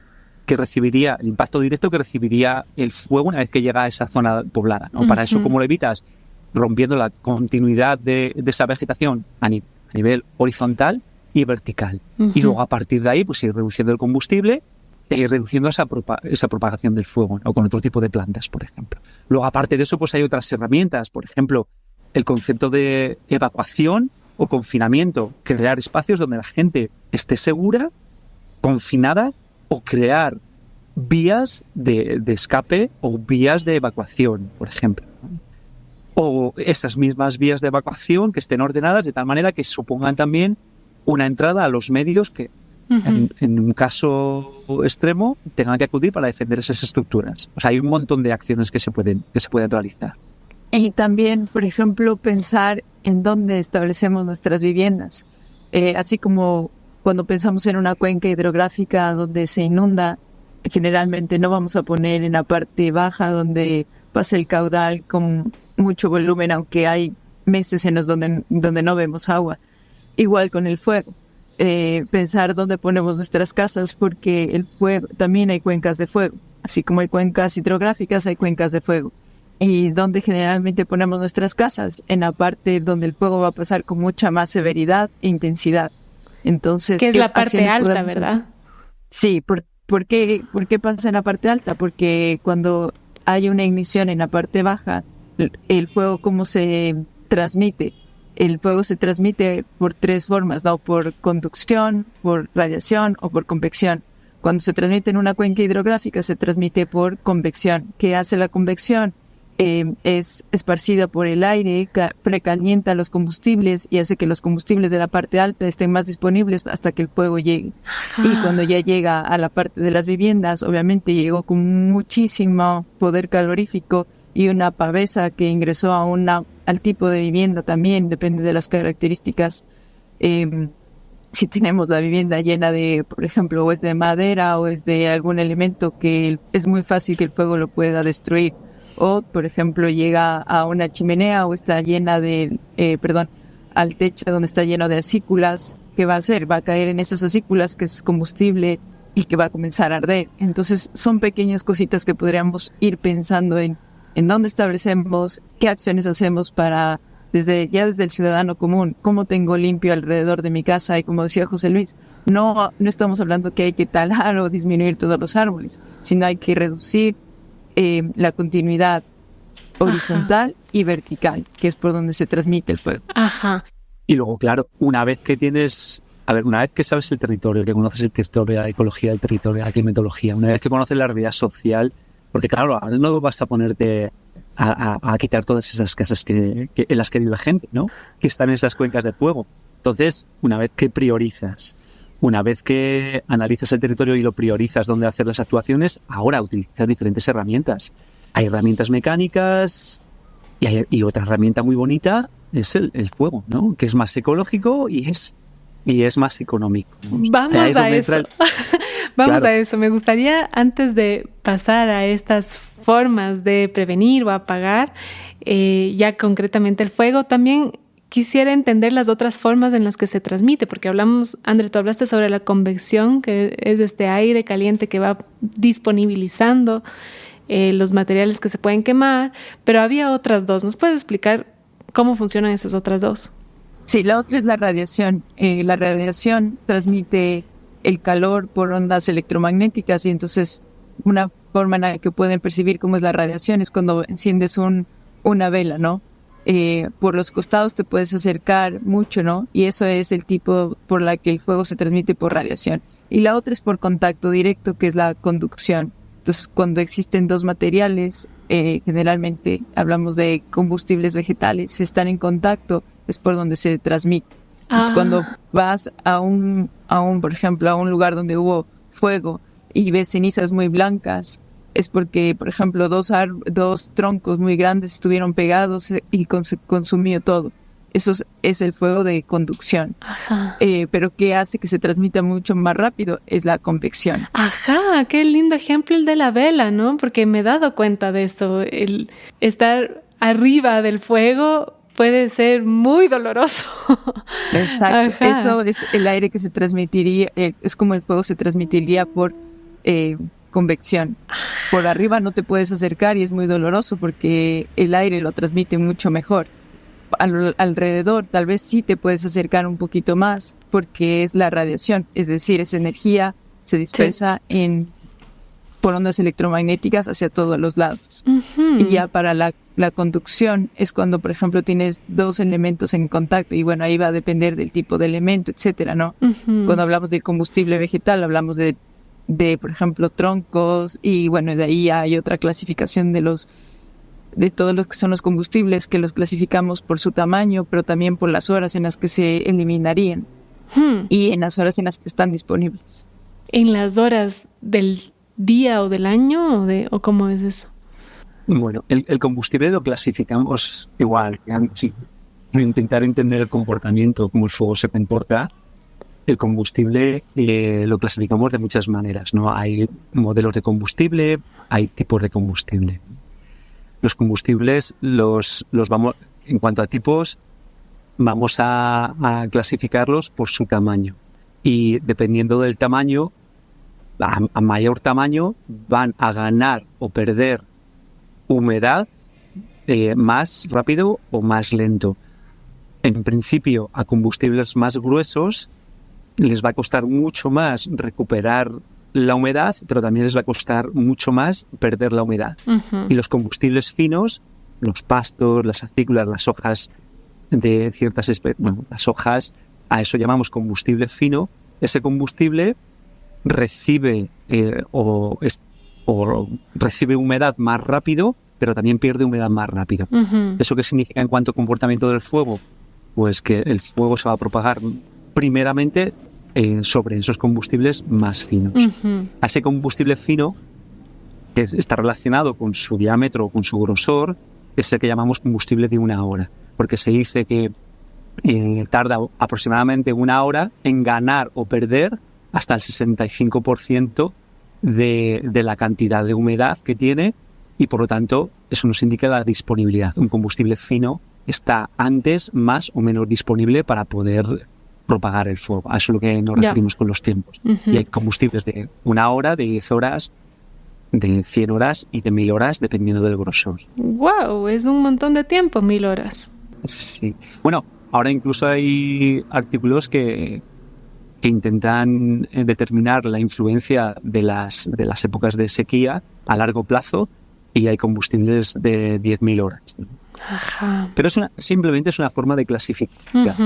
el impacto directo que recibiría el fuego una vez que llega a esa zona poblada, ¿no? Uh-huh. Para eso, ¿cómo lo evitas? Rompiendo la continuidad de esa vegetación a nivel horizontal y vertical. Uh-huh. Y luego, a partir de ahí, pues ir reduciendo el combustible e ir reduciendo esa propagación del fuego, ¿no? Con otro tipo de plantas, por ejemplo. Luego, aparte de eso, pues hay otras herramientas. Por ejemplo, el concepto de evacuación o confinamiento, crear espacios donde la gente esté segura, confinada, o crear vías de escape o vías de evacuación, por ejemplo. O esas mismas vías de evacuación que estén ordenadas de tal manera que supongan también una entrada a los medios que, en un caso extremo, tengan que acudir para defender esas estructuras. O sea, hay un montón de acciones que se pueden realizar.
Y también, por ejemplo, pensar en dónde establecemos nuestras viviendas. Así como cuando pensamos en una cuenca hidrográfica donde se inunda, generalmente no vamos a poner en la parte baja donde pasa el caudal con mucho volumen, aunque hay meses en los donde no vemos agua. Igual con el fuego. Pensar dónde ponemos nuestras casas, porque el fuego, también hay cuencas de fuego. Así como hay cuencas hidrográficas, hay cuencas de fuego. Y donde generalmente ponemos nuestras casas, en la parte donde el fuego va a pasar con mucha más severidad e intensidad. Entonces,
que es la parte alta, ¿verdad?
hacer? Sí, ¿por qué pasa en la parte alta? Porque cuando hay una ignición en la parte baja, el fuego, ¿cómo se transmite? El fuego se transmite por 3 formas, ¿no? Por conducción, por radiación o por convección. Cuando se transmite en una cuenca hidrográfica, se transmite por convección. ¿Qué hace la convección? Es esparcida por el aire, precalienta los combustibles y hace que los combustibles de la parte alta estén más disponibles hasta que el fuego llegue. Ajá. Y cuando ya llega a la parte de las viviendas, obviamente llegó con muchísimo poder calorífico y una pavesa que ingresó al tipo de vivienda también, depende de las características. Si tenemos la vivienda llena de, por ejemplo, o es de madera o es de algún elemento que es muy fácil que el fuego lo pueda destruir. O, por ejemplo, llega a una chimenea o está llena al techo donde está lleno de acículas, ¿qué va a hacer? Va a caer en esas acículas, que es combustible, y que va a comenzar a arder. Entonces, son pequeñas cositas que podríamos ir pensando en dónde establecemos, qué acciones hacemos para, desde el ciudadano común, cómo tengo limpio alrededor de mi casa. Y como decía José Luis, no estamos hablando que hay que talar o disminuir todos los árboles, sino hay que reducir la continuidad horizontal Ajá. y vertical, que es por donde se transmite el fuego.
Ajá.
Y luego, claro, una vez que sabes el territorio, que conoces el territorio, la ecología del territorio, la climatología, una vez que conoces la realidad social, porque claro, no vas a ponerte a quitar todas esas casas en las que vive gente, ¿no? Que están en esas cuencas de fuego. Entonces, una vez que priorizas, una vez que analizas el territorio y lo priorizas dónde hacer las actuaciones, ahora utilizar diferentes herramientas. Hay herramientas mecánicas y otra herramienta muy bonita es el fuego, ¿no? Que es más ecológico y es más económico, ¿no?
Vamos a eso. Vamos a eso. Me gustaría, antes de pasar a estas formas de prevenir o apagar, ya concretamente el fuego, también quisiera entender las otras formas en las que se transmite, porque hablamos, André, tú hablaste sobre la convección, que es este aire caliente que va disponibilizando los materiales que se pueden quemar, pero había otras 2. ¿Nos puedes explicar cómo funcionan esas otras 2?
Sí, la otra es la radiación. La radiación transmite el calor por ondas electromagnéticas y entonces una forma en la que pueden percibir cómo es la radiación es cuando enciendes una vela, ¿no? Por los costados te puedes acercar mucho, ¿no? Y eso es el tipo por la que el fuego se transmite por radiación. Y la otra es por contacto directo, que es la conducción. Entonces, cuando existen 2 materiales, generalmente hablamos de combustibles vegetales, están en contacto, es por donde se transmite. Entonces, cuando vas por ejemplo, a un lugar donde hubo fuego y ves cenizas muy blancas, es porque, por ejemplo, 2 troncos muy grandes estuvieron pegados y se consumió todo. Eso es el fuego de conducción.
Ajá.
Pero ¿qué hace que se transmita mucho más rápido? Es la convección.
Ajá, qué lindo ejemplo el de la vela, ¿no? Porque me he dado cuenta de eso. El estar arriba del fuego puede ser muy doloroso.
Exacto.
Ajá.
Eso es el aire que se transmitiría, es como el fuego se transmitiría por convección. Por arriba no te puedes acercar y es muy doloroso porque el aire lo transmite mucho mejor. Alrededor tal vez sí te puedes acercar un poquito más porque es la radiación, es decir, esa energía se dispersa en por ondas electromagnéticas hacia todos los lados. Y ya para la conducción es cuando, por ejemplo, tienes dos elementos en contacto, y bueno, ahí va a depender del tipo de elemento, etcétera, ¿no? Cuando hablamos de combustible vegetal, hablamos de, por ejemplo, troncos, y bueno, de ahí hay otra clasificación de todos los que son los combustibles, que los clasificamos por su tamaño, pero también por las horas en las que se eliminarían y en las horas en las que están disponibles.
¿En las horas del día o del año o cómo es eso?
Bueno, el combustible lo clasificamos igual. Sí. Intentar entender el comportamiento, cómo el fuego se comporta. El combustible lo clasificamos de muchas maneras, ¿no? Hay modelos de combustible, hay tipos de combustible. Los combustibles los vamos, en cuanto a tipos, vamos a clasificarlos por su tamaño. Y dependiendo del tamaño, a mayor tamaño, van a ganar o perder humedad más rápido o más lento. En principio, a combustibles más gruesos les va a costar mucho más recuperar la humedad, pero también les va a costar mucho más perder la humedad. Y los combustibles finos, los pastos, las acículas, las hojas de ciertas especies, bueno, las hojas, a eso llamamos combustible fino. Ese combustible recibe recibe humedad más rápido, pero también pierde humedad más rápido. ¿Eso qué significa en cuanto a comportamiento del fuego? Pues que el fuego se va a propagar primeramente sobre esos combustibles más finos. A ese combustible fino, que está relacionado con su diámetro o con su grosor, es el que llamamos combustible de una hora, porque se dice que tarda aproximadamente una hora en ganar o perder hasta el 65% de la cantidad de humedad que tiene, y por lo tanto eso nos indica la disponibilidad. Un combustible fino está antes más o menos disponible para poder propagar el fuego. A eso es lo que nos referimos con los tiempos. Y hay combustibles de una hora, de 10 horas, de 100 horas y de 1000 horas, dependiendo del grosor.
¡Wow! Es un montón de tiempo, 1000 horas.
Sí. Bueno, ahora incluso hay artículos que intentan determinar la influencia de las épocas de sequía a largo plazo, y hay combustibles de 10.000 horas.
Ajá.
Pero simplemente es una forma de clasificar.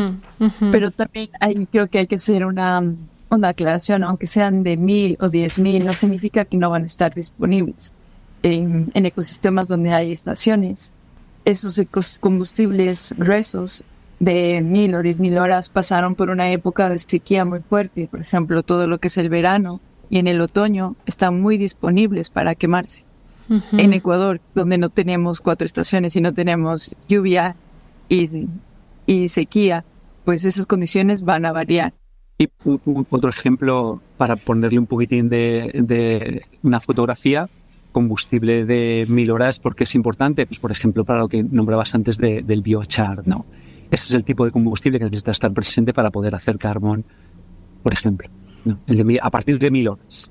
Pero también creo que hay que hacer una aclaración, aunque sean de 1000 o 10.000, no significa que no van a estar disponibles en ecosistemas donde hay estaciones. Esos combustibles gruesos de 1000 o 10.000 horas pasaron por una época de sequía muy fuerte. Por ejemplo, todo lo que es el verano y en el otoño están muy disponibles para quemarse. En Ecuador, donde no tenemos 4 estaciones y no tenemos lluvia y sequía, pues esas condiciones van a variar.
Y otro ejemplo, para ponerle un poquitín de una fotografía, combustible de 1000 horas, ¿por qué es importante? Pues, por ejemplo, para lo que nombrabas antes del biochar, ¿no? Ese es el tipo de combustible que necesita estar presente para poder hacer carbón, por ejemplo, ¿no? A partir de 1000 horas.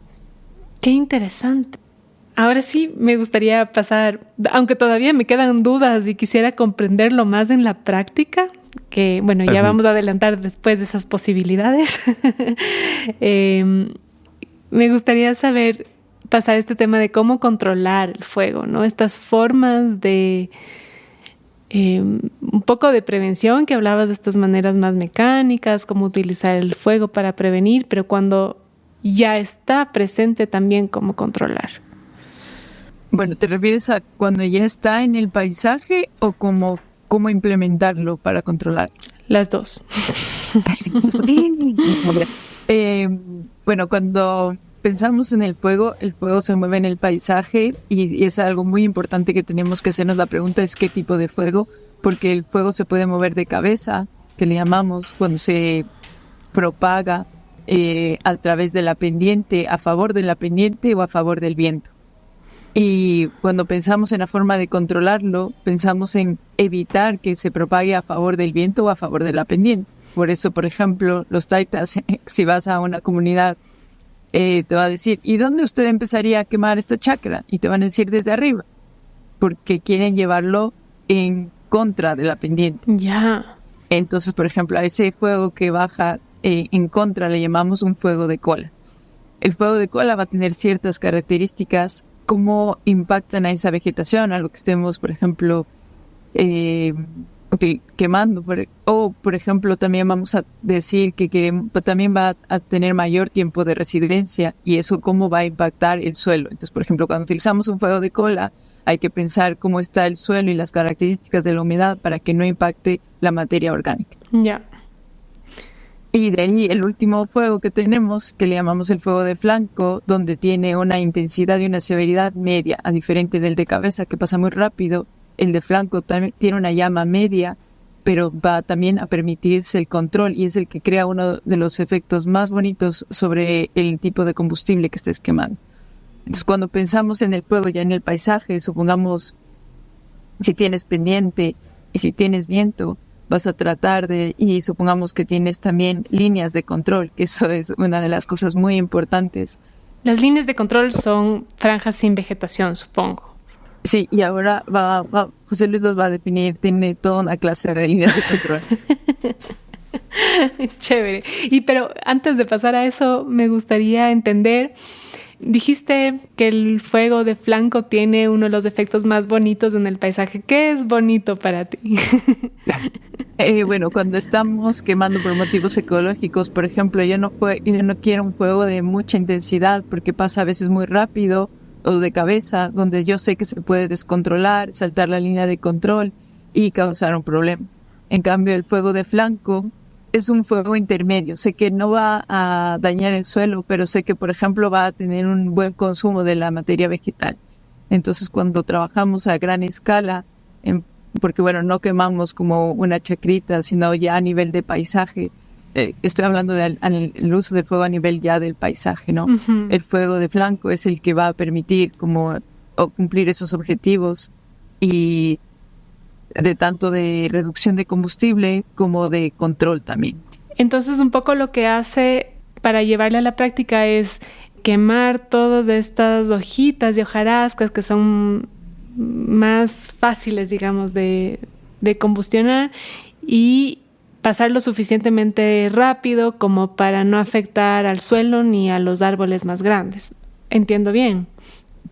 ¡Qué interesante! Ahora sí me gustaría pasar, aunque todavía me quedan dudas y quisiera comprenderlo más en la práctica, que bueno, ya vamos a adelantar después de esas posibilidades. Me gustaría pasar este tema de cómo controlar el fuego, ¿no? Estas formas de un poco de prevención, que hablabas de estas maneras más mecánicas, cómo utilizar el fuego para prevenir, pero cuando ya está presente también cómo controlar.
Bueno, ¿te refieres a cuando ya está en el paisaje o cómo implementarlo para controlar?
Las dos.
Bueno, cuando pensamos en el fuego se mueve en el paisaje y es algo muy importante que tenemos que hacernos la pregunta es ¿qué tipo de fuego? Porque el fuego se puede mover de cabeza, que le llamamos, cuando se propaga a través de la pendiente, a favor de la pendiente o a favor del viento. Y cuando pensamos en la forma de controlarlo, pensamos en evitar que se propague a favor del viento o a favor de la pendiente. Por eso, por ejemplo, los taitas, si vas a una comunidad, te va a decir, ¿y dónde usted empezaría a quemar esta chacra? Y te van a decir desde arriba, porque quieren llevarlo en contra de la pendiente.
Ya.
Entonces, por ejemplo, a ese fuego que baja en contra le llamamos un fuego de cola. el fuego de cola va a tener ciertas características, cómo impactan a esa vegetación, a lo que estemos, por ejemplo, quemando. Por ejemplo, también vamos a decir que también va a tener mayor tiempo de residencia, y eso cómo va a impactar el suelo. Entonces, por ejemplo, cuando utilizamos un fuego de cola, hay que pensar cómo está el suelo y las características de la humedad para que no impacte la materia orgánica.
Ya.
Y de ahí el último fuego que tenemos, que le llamamos el fuego de flanco, donde tiene una intensidad y una severidad media, a diferente del de cabeza, que pasa muy rápido. El de flanco también tiene una llama media, pero va también a permitirse el control, y es el que crea uno de los efectos más bonitos sobre el tipo de combustible que estés quemando. Entonces, cuando pensamos en el fuego ya en el paisaje, supongamos, si tienes pendiente y si tienes viento, vas a tratar y supongamos que tienes también líneas de control, que eso es una de las cosas muy importantes.
Las líneas de control son franjas sin vegetación, supongo.
Sí, y ahora José Luis los va a definir, tiene toda una clase de líneas de control.
Chévere. Pero antes de pasar a eso, me gustaría entender, dijiste que el fuego de flanco tiene uno de los efectos más bonitos en el paisaje. ¿Qué es bonito para ti?
Bueno, cuando estamos quemando por motivos ecológicos, por ejemplo, yo no quiero un fuego de mucha intensidad porque pasa a veces muy rápido, o de cabeza, donde yo sé que se puede descontrolar, saltar la línea de control y causar un problema. En cambio, el fuego de flanco es un fuego intermedio. Sé que no va a dañar el suelo, pero sé que, por ejemplo, va a tener un buen consumo de la materia vegetal. Entonces, cuando trabajamos a gran escala, porque bueno, no quemamos como una chacrita, sino ya a nivel de paisaje. Estoy hablando del uso del fuego a nivel ya del paisaje, ¿no? Uh-huh. El fuego de flanco es el que va a permitir cumplir esos objetivos, y de tanto de reducción de combustible como de control también.
Entonces, un poco lo que hace para llevarle a la práctica es quemar todas estas hojitas y hojarascas que son más fáciles, digamos, de combustionar, y pasar lo suficientemente rápido como para no afectar al suelo ni a los árboles más grandes. ¿Entiendo bien?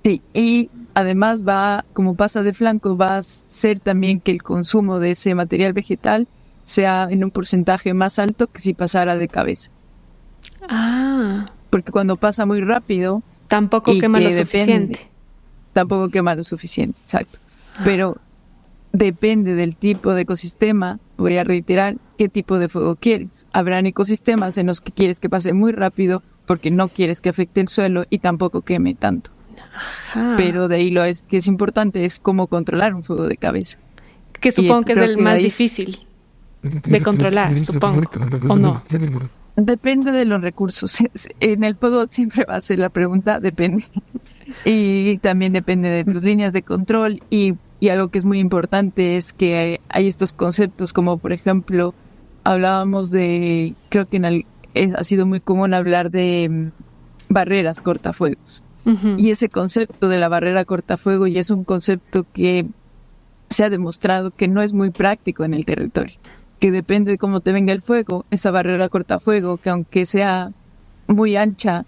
Sí, y además como pasa de flanco, va a ser también que el consumo de ese material vegetal sea en un porcentaje más alto que si pasara de cabeza.
Ah.
Porque cuando pasa muy rápido...
Tampoco quema lo suficiente.
Tampoco quema lo suficiente, exacto. Pero depende del tipo de ecosistema, voy a reiterar, qué tipo de fuego quieres. Habrán ecosistemas en los que quieres que pase muy rápido porque no quieres que afecte el suelo y tampoco queme tanto. Ajá. Pero de ahí que es importante es cómo controlar un fuego de cabeza.
Que supongo que es el más difícil de controlar, supongo, ¿o no?
Depende de los recursos. En el fuego siempre va a ser la pregunta, depende. Y también depende de tus líneas de control, y algo que es muy importante es que hay estos conceptos como, por ejemplo, hablábamos creo que ha sido muy común hablar de barreras cortafuegos. Uh-huh. Y ese concepto de la barrera cortafuego ya es un concepto que se ha demostrado que no es muy práctico en el territorio, que depende de cómo te venga el fuego, esa barrera cortafuego, que aunque sea muy ancha,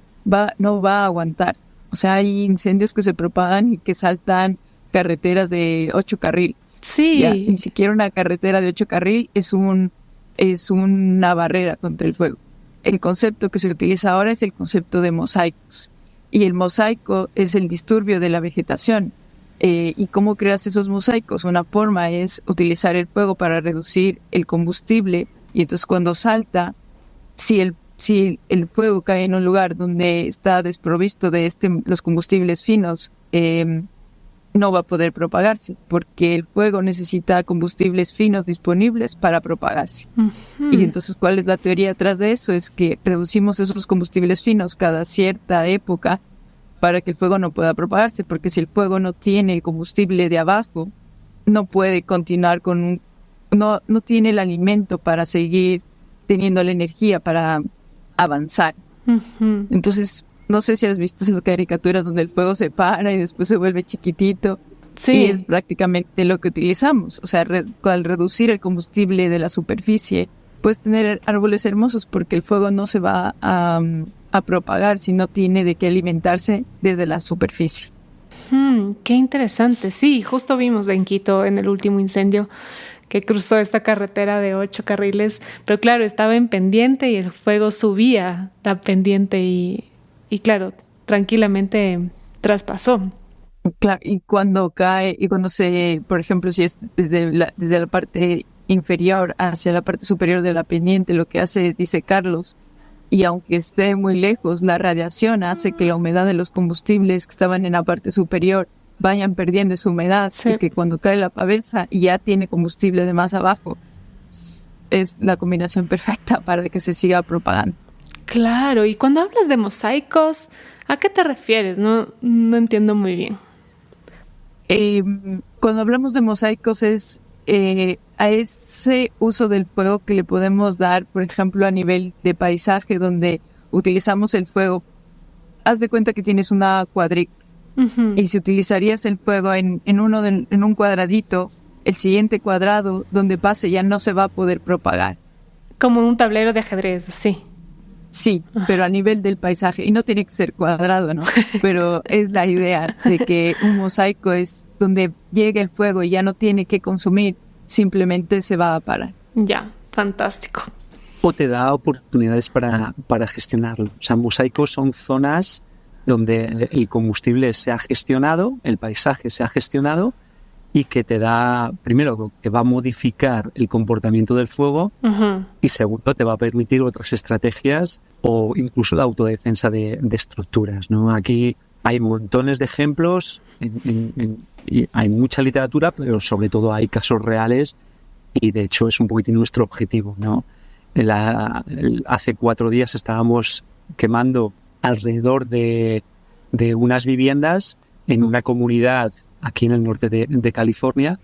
no va a aguantar. O sea, hay incendios que se propagan y que saltan carreteras de 8 carriles.
Sí.
Ya, ni siquiera una carretera de 8 carriles es una barrera contra el fuego. El concepto que se utiliza ahora es el concepto de mosaicos. Y el mosaico es el disturbio de la vegetación. ¿Y cómo creas esos mosaicos? Una forma es utilizar el fuego para reducir el combustible, y entonces cuando salta, si el fuego cae en un lugar donde está desprovisto de los combustibles finos, no va a poder propagarse, porque el fuego necesita combustibles finos disponibles para propagarse. Uh-huh. Y entonces, ¿cuál es la teoría detrás de eso? Es que reducimos esos combustibles finos cada cierta época para que el fuego no pueda propagarse, porque si el fuego no tiene el combustible de abajo, no puede continuar no tiene el alimento para seguir teniendo la energía para avanzar. Uh-huh. Entonces, no sé si has visto esas caricaturas donde el fuego se para y después se vuelve chiquitito. Sí. Y es prácticamente lo que utilizamos. O sea, al reducir el combustible de la superficie, puedes tener árboles hermosos porque el fuego no se va a a propagar si no tiene de qué alimentarse desde la superficie.
Qué interesante. Sí, justo vimos en Quito en el último incendio que cruzó esta carretera de 8 carriles, pero claro, estaba en pendiente y el fuego subía la pendiente y claro, tranquilamente traspasó.
Claro, y cuando cae, y cuando por ejemplo, si es desde la parte inferior hacia la parte superior de la pendiente, lo que hace es disecarlos, y aunque esté muy lejos, la radiación hace que la humedad de los combustibles que estaban en la parte superior vayan perdiendo esa humedad,
sí.
Y que cuando cae la cabeza y ya tiene combustible de más abajo, es la combinación perfecta para que se siga propagando.
Claro, y cuando hablas de mosaicos, ¿a qué te refieres? No entiendo muy bien.
Cuando hablamos de mosaicos es a ese uso del fuego que le podemos dar, por ejemplo, a nivel de paisaje, donde utilizamos el fuego. Haz de cuenta que tienes una cuadrícula. Uh-huh. Y si utilizarías el fuego en un cuadradito, el siguiente cuadrado donde pase ya no se va a poder propagar.
Como un tablero de ajedrez, sí.
Sí, pero a nivel del paisaje. Y no tiene que ser cuadrado, ¿no? Pero es la idea de que un mosaico es donde llega el fuego y ya no tiene que consumir, simplemente se va a parar.
Ya, fantástico.
O te da oportunidades para gestionarlo. O sea, mosaicos son zonas donde el combustible se ha gestionado, el paisaje se ha gestionado, y que te da, primero, que va a modificar el comportamiento del fuego, uh-huh. Y segundo, te va a permitir otras estrategias o incluso la autodefensa de estructuras, ¿no? Aquí hay montones de ejemplos, y hay mucha literatura, pero sobre todo hay casos reales, y de hecho es un poquitín nuestro objetivo, ¿no? Hace 4 días estábamos quemando alrededor de unas viviendas en una comunidad aquí en el norte de California,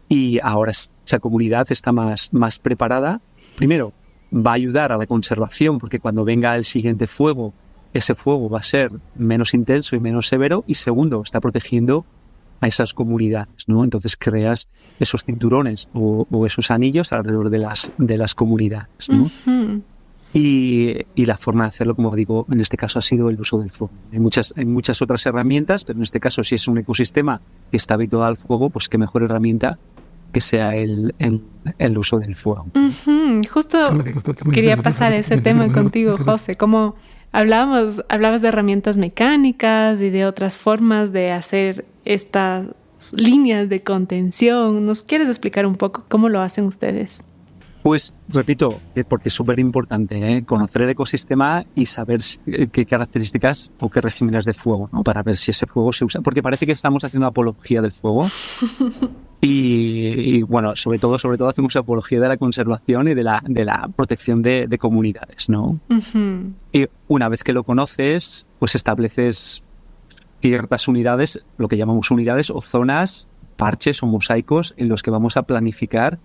y ahora esa comunidad está más preparada. Primero, va a ayudar a la conservación, porque cuando venga el siguiente fuego, ese fuego va a ser menos intenso y menos severo, y segundo, está protegiendo a esas comunidades, ¿no? Entonces creas esos cinturones o esos anillos alrededor de las comunidades, ¿no? Uh-huh. Y la forma de hacerlo, como digo, en este caso ha sido el uso del fuego. Hay muchas otras herramientas, pero en este caso, si es un ecosistema que está habituado al fuego, pues qué mejor herramienta que sea el uso del fuego.
Uh-huh. Justo quería pasar ese tema contigo, José. Como hablabas de herramientas mecánicas y de otras formas de hacer estas líneas de contención. ¿Nos quieres explicar un poco cómo lo hacen ustedes?
Pues repito, porque es súper importante conocer el ecosistema y saber qué características o qué regímenes de fuego, ¿no? Para ver si ese fuego se usa. Porque parece que estamos haciendo apología del fuego. y bueno, sobre todo hacemos apología de la conservación y de la protección de comunidades, ¿no? Uh-huh. Y una vez que lo conoces, pues estableces ciertas unidades, lo que llamamos unidades o zonas, parches o mosaicos en los que vamos a planificar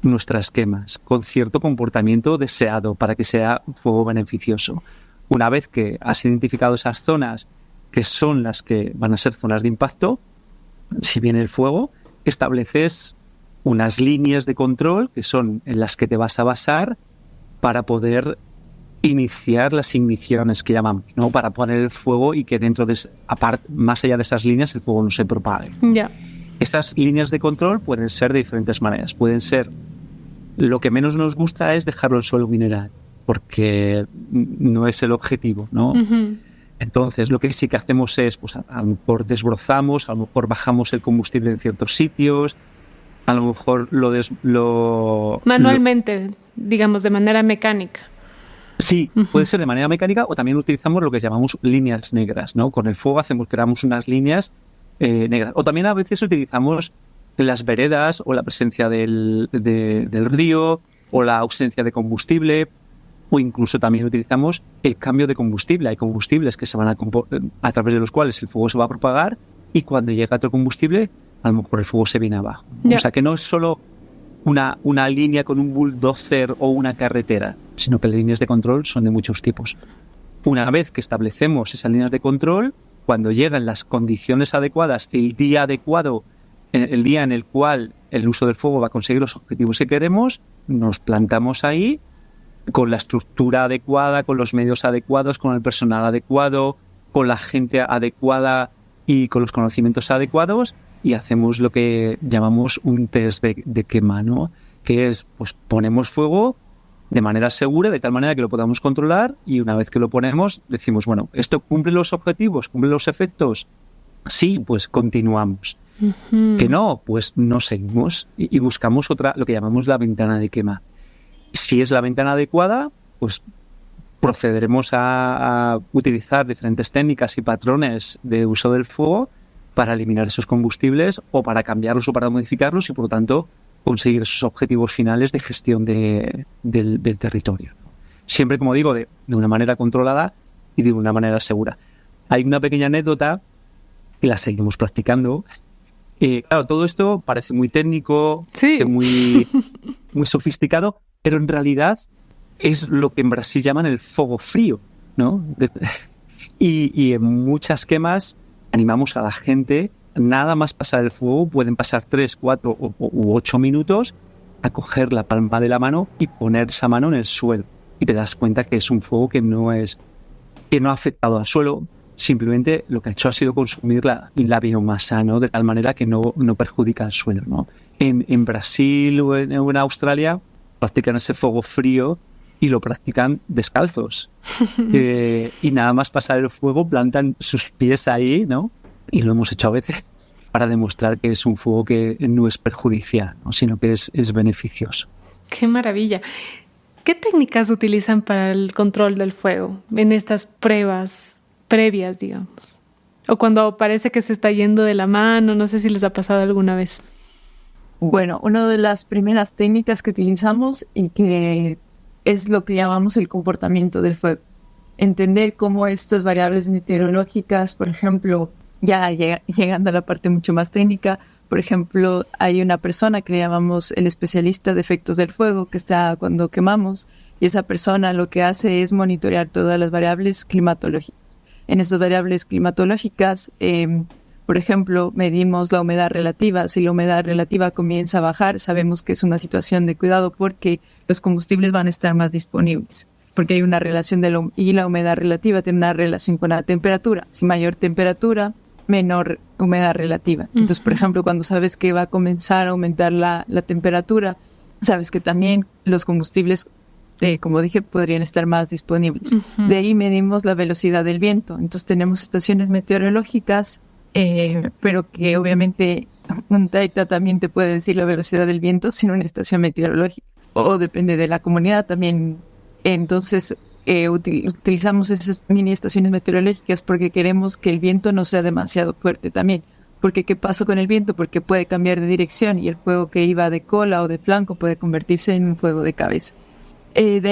nuestras quemas con cierto comportamiento deseado para que sea fuego beneficioso. Una vez que has identificado esas zonas que son las que van a ser zonas de impacto, si viene el fuego, estableces unas líneas de control que son en las que te vas a basar para poder iniciar las igniciones que llamamos, ¿no? Para poner el fuego y que dentro más allá de esas líneas el fuego no se propague.
Ya.
Esas líneas de control pueden ser de diferentes maneras. Pueden ser, lo que menos nos gusta es dejarlo en suelo mineral, porque no es el objetivo, ¿no? Uh-huh. Entonces, lo que sí que hacemos es, pues a lo mejor desbrozamos, a lo mejor bajamos el combustible en ciertos sitios, a lo mejor
manualmente, digamos, de manera mecánica.
Sí, uh-huh. Puede ser de manera mecánica, o también utilizamos lo que llamamos líneas negras, ¿no? Con el fuego creamos unas líneas negras. O también a veces utilizamos las veredas o la presencia del río o la ausencia de combustible, o incluso también utilizamos el cambio de combustible. Hay combustibles que se van a través de los cuales el fuego se va a propagar, y cuando llega otro combustible, a lo mejor el fuego se viene abajo. Yeah. O sea que no es solo una línea con un bulldozer o una carretera, sino que las líneas de control son de muchos tipos. Una vez que establecemos esas líneas de control, cuando llegan las condiciones adecuadas, el día adecuado, el día en el cual el uso del fuego va a conseguir los objetivos que queremos, nos plantamos ahí con la estructura adecuada, con los medios adecuados, con el personal adecuado, con la gente adecuada y con los conocimientos adecuados, y hacemos lo que llamamos un test de quema, ¿no? Que es, pues ponemos fuego de manera segura, de tal manera que lo podamos controlar, y una vez que lo ponemos decimos, bueno, ¿esto cumple los objetivos, cumple los efectos? Sí, pues continuamos. Que no, pues no seguimos y buscamos otra, lo que llamamos la ventana de quema. Si es la ventana adecuada, pues procederemos a utilizar diferentes técnicas y patrones de uso del fuego para eliminar esos combustibles o para cambiarlos o para modificarlos y, por lo tanto, conseguir esos objetivos finales de gestión del territorio. Siempre, como digo, de una manera controlada y de una manera segura. Hay una pequeña anécdota que la seguimos practicando. Claro, todo esto parece muy técnico,
sí,
muy sofisticado, pero en realidad es lo que en Brasil llaman el fogo frío, ¿no? Y en muchas quemas animamos a la gente, nada más pasar el fuego, pueden pasar 3, 4 u 8 minutos, a coger la palma de la mano y poner esa mano en el suelo. Y te das cuenta que es un fuego que no ha afectado al suelo, simplemente lo que ha hecho ha sido consumir la biomasa, ¿no? De tal manera que no perjudica al suelo, ¿no? En Brasil o en Australia practican ese fuego frío y lo practican descalzos. Y nada más pasar el fuego plantan sus pies ahí, ¿no? Y lo hemos hecho a veces para demostrar que es un fuego que no es perjudicial, ¿no? Sino que es beneficioso.
¡Qué maravilla! ¿Qué técnicas utilizan para el control del fuego en estas pruebas previas, digamos? O cuando parece que se está yendo de la mano, no sé si les ha pasado alguna vez.
Bueno, una de las primeras técnicas que utilizamos y que es lo que llamamos el comportamiento del fuego. Entender cómo estas variables meteorológicas, por ejemplo, ya llegando a la parte mucho más técnica, por ejemplo, hay una persona que le llamamos el especialista de efectos del fuego, que está cuando quemamos, y esa persona lo que hace es monitorear todas las variables climatológicas. En esas variables climatológicas, por ejemplo, medimos la humedad relativa. Si la humedad relativa comienza a bajar, sabemos que es una situación de cuidado porque los combustibles van a estar más disponibles. Porque hay una relación y la humedad relativa tiene una relación con la temperatura. Si mayor temperatura, menor humedad relativa. Entonces, por ejemplo, cuando sabes que va a comenzar a aumentar la temperatura, sabes que también los combustibles, como dije, podrían estar más disponibles. De ahí medimos la velocidad del viento. Entonces tenemos estaciones meteorológicas, pero que obviamente un taita también te puede decir la velocidad del viento sin una estación meteorológica. O depende de la comunidad también. Entonces utilizamos esas mini estaciones meteorológicas porque queremos que el viento no sea demasiado fuerte también. Porque ¿qué pasa con el viento? Porque puede cambiar de dirección y el fuego que iba de cola o de flanco puede convertirse en un fuego de cabeza. De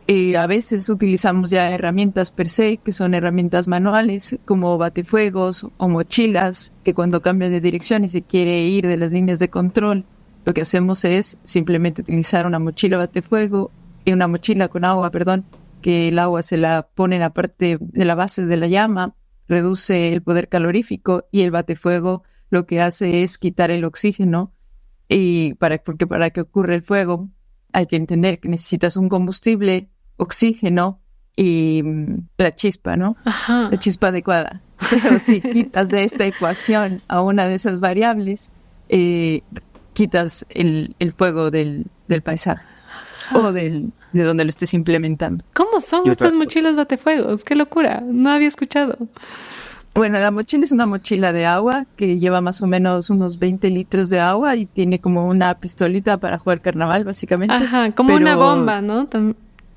ahí a veces utilizamos ya herramientas per se, que son herramientas manuales, como batefuegos o mochilas, que cuando cambia de dirección y se quiere ir de las líneas de control, lo que hacemos es simplemente utilizar una mochila batefuego y una mochila con agua, que el agua se la pone en la parte de la base de la llama, reduce el poder calorífico, y el batefuego lo que hace es quitar el oxígeno, porque para que ocurra el fuego hay que entender que necesitas un combustible, oxígeno y la chispa, ¿no?
Ajá.
La chispa adecuada. Pero si quitas de esta ecuación a una de esas variables, quitas el fuego del paisaje. O de donde lo estés implementando.
¿Cómo son estas mochilas batefuegos? ¡Qué locura! No había escuchado.
Bueno, la mochila es una mochila de agua que lleva más o menos unos 20 litros de agua y tiene como una pistolita para jugar carnaval, básicamente.
Ajá, como una bomba, ¿no?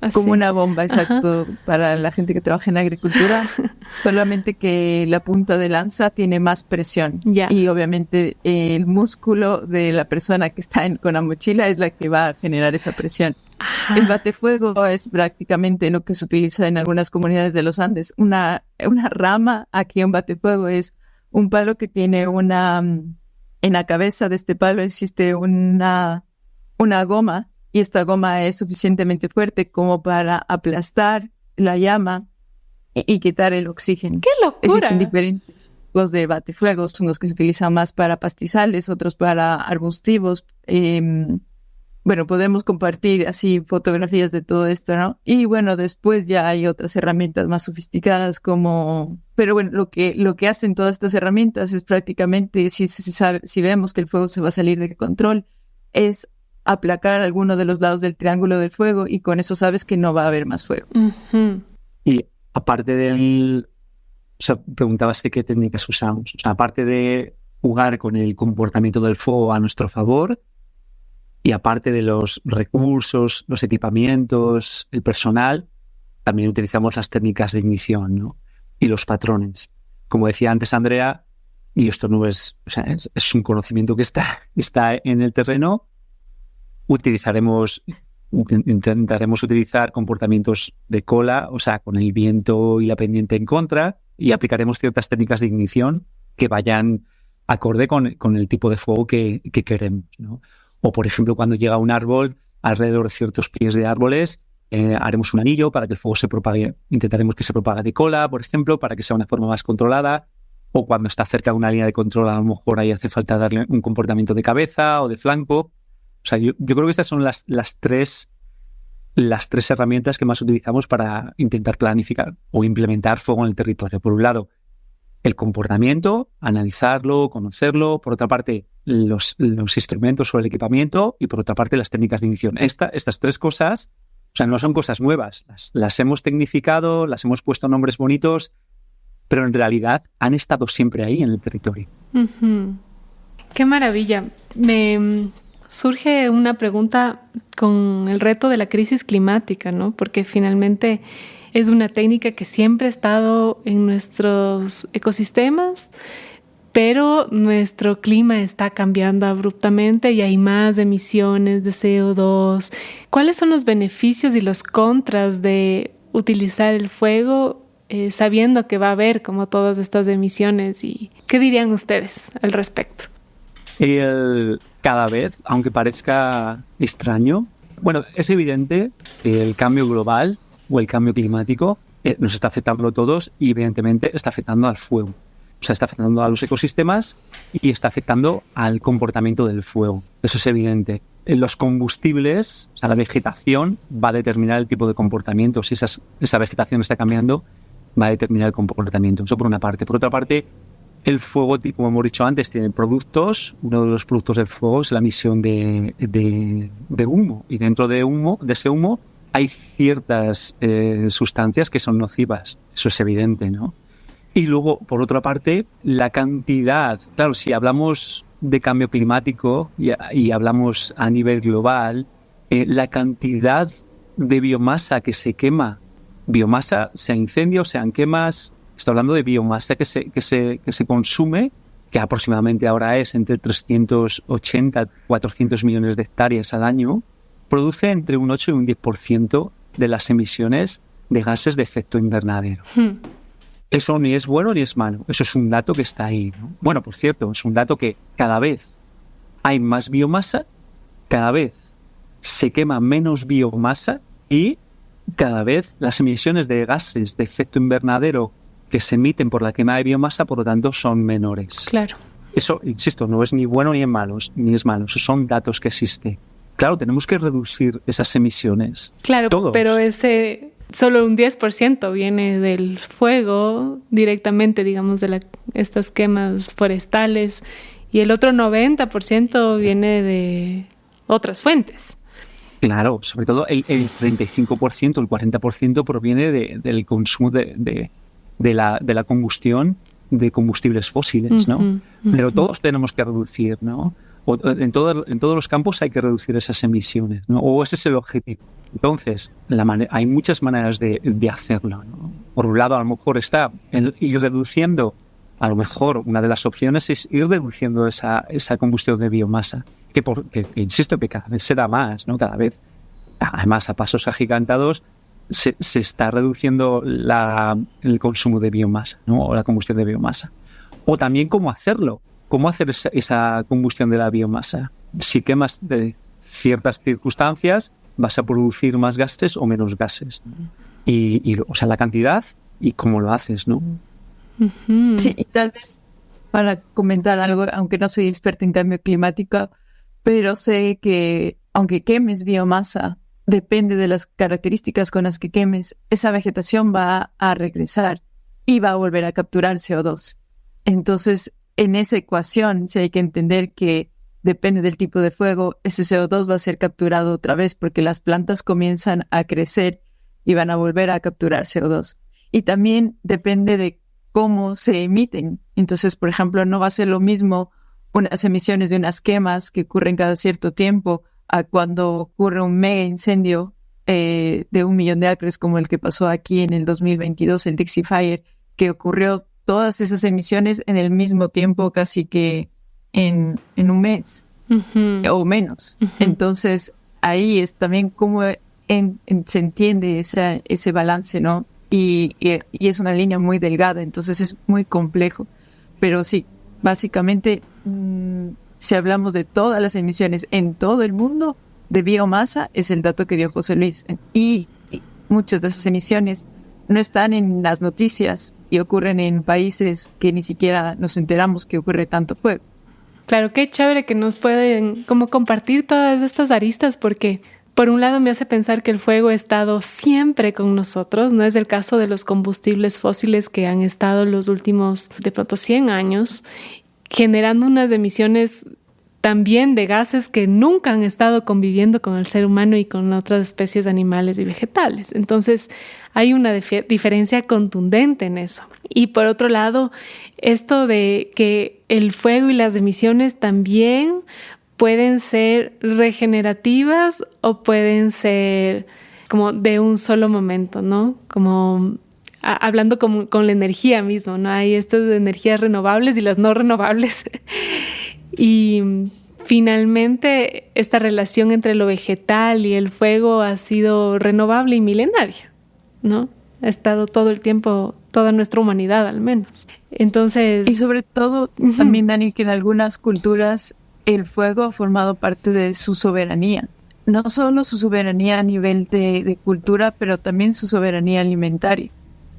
Así.
Como una bomba, exacto, para la gente que trabaja en agricultura. Solamente que la punta de lanza tiene más presión.
Ya.
Y obviamente el músculo de la persona que está con la mochila es la que va a generar esa presión. Ajá. El batefuego es prácticamente lo que se utiliza en algunas comunidades de los Andes. Una rama aquí, un batefuego es un palo que tiene en la cabeza de este palo existe una goma. Y esta goma es suficientemente fuerte como para aplastar la llama y quitar el oxígeno.
¡Qué locura!
Existen diferentes tipos de batefuegos, unos que se utilizan más para pastizales, otros para arbustivos, bueno, podemos compartir así fotografías de todo esto, ¿no? Y bueno, después ya hay otras herramientas más sofisticadas pero bueno, lo que hacen todas estas herramientas es prácticamente, si vemos que el fuego se va a salir de control, es aplacar alguno de los lados del triángulo del fuego y con eso sabes que no va a haber más fuego.
Uh-huh.
Y aparte o sea, preguntabas de qué técnicas usamos. O sea, aparte de jugar con el comportamiento del fuego a nuestro favor, y aparte de los recursos, los equipamientos, el personal, también utilizamos las técnicas de ignición, ¿no? Y los patrones. Como decía antes Andrea, y esto no es, o sea, es un conocimiento que está en el terreno, intentaremos utilizar comportamientos de cola, o sea, con el viento y la pendiente en contra, y aplicaremos ciertas técnicas de ignición que vayan acorde con el tipo de fuego que queremos, ¿no? O, por ejemplo, cuando llega un árbol, alrededor de ciertos pies de árboles, haremos un anillo para que el fuego se propague. Intentaremos que se propague de cola, por ejemplo, para que sea una forma más controlada. O cuando está cerca de una línea de control, a lo mejor ahí hace falta darle un comportamiento de cabeza o de flanco. O sea, yo creo que estas son las tres herramientas que más utilizamos para intentar planificar o implementar fuego en el territorio. Por un lado, el comportamiento, analizarlo, conocerlo. Por otra parte, los instrumentos o el equipamiento. Y por otra parte, las técnicas de ignición. Estas tres cosas, o sea, no son cosas nuevas. Las hemos tecnificado, las hemos puesto nombres bonitos, pero en realidad han estado siempre ahí en el territorio.
Uh-huh. ¡Qué maravilla! Me surge una pregunta con el reto de la crisis climática, ¿no? Porque finalmente es una técnica que siempre ha estado en nuestros ecosistemas, pero nuestro clima está cambiando abruptamente y hay más emisiones de CO2. ¿Cuáles son los beneficios y los contras de utilizar el fuego sabiendo que va a haber como todas estas emisiones? ¿Y qué dirían ustedes al respecto?
Cada vez, aunque parezca extraño, bueno, es evidente que el cambio global o el cambio climático nos está afectando a todos y evidentemente está afectando al fuego. O sea, está afectando a los ecosistemas y está afectando al comportamiento del fuego. Eso es evidente. Los combustibles, o sea, la vegetación va a determinar el tipo de comportamiento. Si esa vegetación está cambiando, va a determinar el comportamiento. Eso por una parte. Por otra parte, el fuego, como hemos dicho antes, tiene productos. Uno de los productos del fuego es la emisión de humo. Y dentro de ese humo hay ciertas sustancias que son nocivas. Eso es evidente, ¿no? Y luego, por otra parte, la cantidad. Claro, si hablamos de cambio climático y hablamos a nivel global, la cantidad de biomasa que se quema, biomasa, sea incendios, sean quemas, estoy hablando de biomasa que se consume, que aproximadamente ahora es entre 380 y 400 millones de hectáreas al año, produce entre un 8 y un 10% de las emisiones de gases de efecto invernadero. Eso ni es bueno ni es malo. Eso es un dato que está ahí, ¿no? Bueno, por cierto, es un dato que cada vez hay más biomasa, cada vez se quema menos biomasa y cada vez las emisiones de gases de efecto invernadero que se emiten por la quema de biomasa, por lo tanto, son menores.
Claro.
Eso, insisto, no es ni bueno ni es malo. Esos son datos que existen. Claro, tenemos que reducir esas emisiones.
Claro,
todos.
Pero solo un 10% viene del fuego directamente, digamos, de estas quemas forestales, y el otro 90% viene de otras fuentes.
Claro, sobre todo el 35%, el 40% proviene del consumo de la combustión de combustibles fósiles, ¿no? Uh-huh. Pero todos tenemos que reducir, ¿no? En todos los campos hay que reducir esas emisiones, ¿no? O ese es el objetivo. Entonces, hay muchas maneras de hacerlo, ¿no? Por un lado, a lo mejor está ir reduciendo, a lo mejor una de las opciones es ir reduciendo esa combustión de biomasa, que insisto, que cada vez se da más, ¿no? Cada vez, además, a pasos agigantados, se está reduciendo el consumo de biomasa, ¿no? O la combustión de biomasa. O también cómo hacerlo. ¿Cómo hacer esa combustión de la biomasa? Si quemas de ciertas circunstancias, vas a producir más gases o menos gases. O sea, la cantidad y cómo lo haces, ¿no?
Uh-huh.
Sí, y tal vez para comentar algo, aunque no soy experta en cambio climático, pero sé que aunque quemes biomasa, depende de las características con las que quemes, esa vegetación va a regresar y va a volver a capturar CO2. Entonces, en esa ecuación sí hay que entender que depende del tipo de fuego, ese CO2 va a ser capturado otra vez porque las plantas comienzan a crecer y van a volver a capturar CO2. Y también depende de cómo se emiten. Entonces, por ejemplo, no va a ser lo mismo unas emisiones de unas quemas que ocurren cada cierto tiempo a cuando ocurre un mega incendio de 1 millón de acres como el que pasó aquí en el 2022, el Dixie Fire, que ocurrió todas esas emisiones en el mismo tiempo, casi que en un mes o menos. Entonces, ahí es también cómo se entiende ese balance, ¿no? Y es una línea muy delgada, entonces es muy complejo. Pero sí, básicamente, si hablamos de todas las emisiones en todo el mundo de biomasa, es el dato que dio José Luis. Y muchas de esas emisiones no están en las noticias y ocurren en países que ni siquiera nos enteramos que ocurre tanto fuego.
Claro, qué chévere que nos pueden como compartir todas estas aristas, porque por un lado me hace pensar que el fuego ha estado siempre con nosotros. No es el caso de los combustibles fósiles que han estado los últimos, de pronto, 100 años, generando unas emisiones también de gases que nunca han estado conviviendo con el ser humano y con otras especies animales y vegetales. Entonces, hay una diferencia contundente en eso. Y por otro lado, esto de que el fuego y las emisiones también pueden ser regenerativas o pueden ser como de un solo momento, ¿no? Como hablando con la energía mismo, ¿no? Hay estas energías renovables y las no renovables. Y finalmente esta relación entre lo vegetal y el fuego ha sido renovable y milenaria, ¿no? Ha estado todo el tiempo, toda nuestra humanidad al menos. Entonces...
Y sobre todo, también, Dani, que en algunas culturas el fuego ha formado parte de su soberanía. No solo su soberanía a nivel de cultura, pero también su soberanía alimentaria.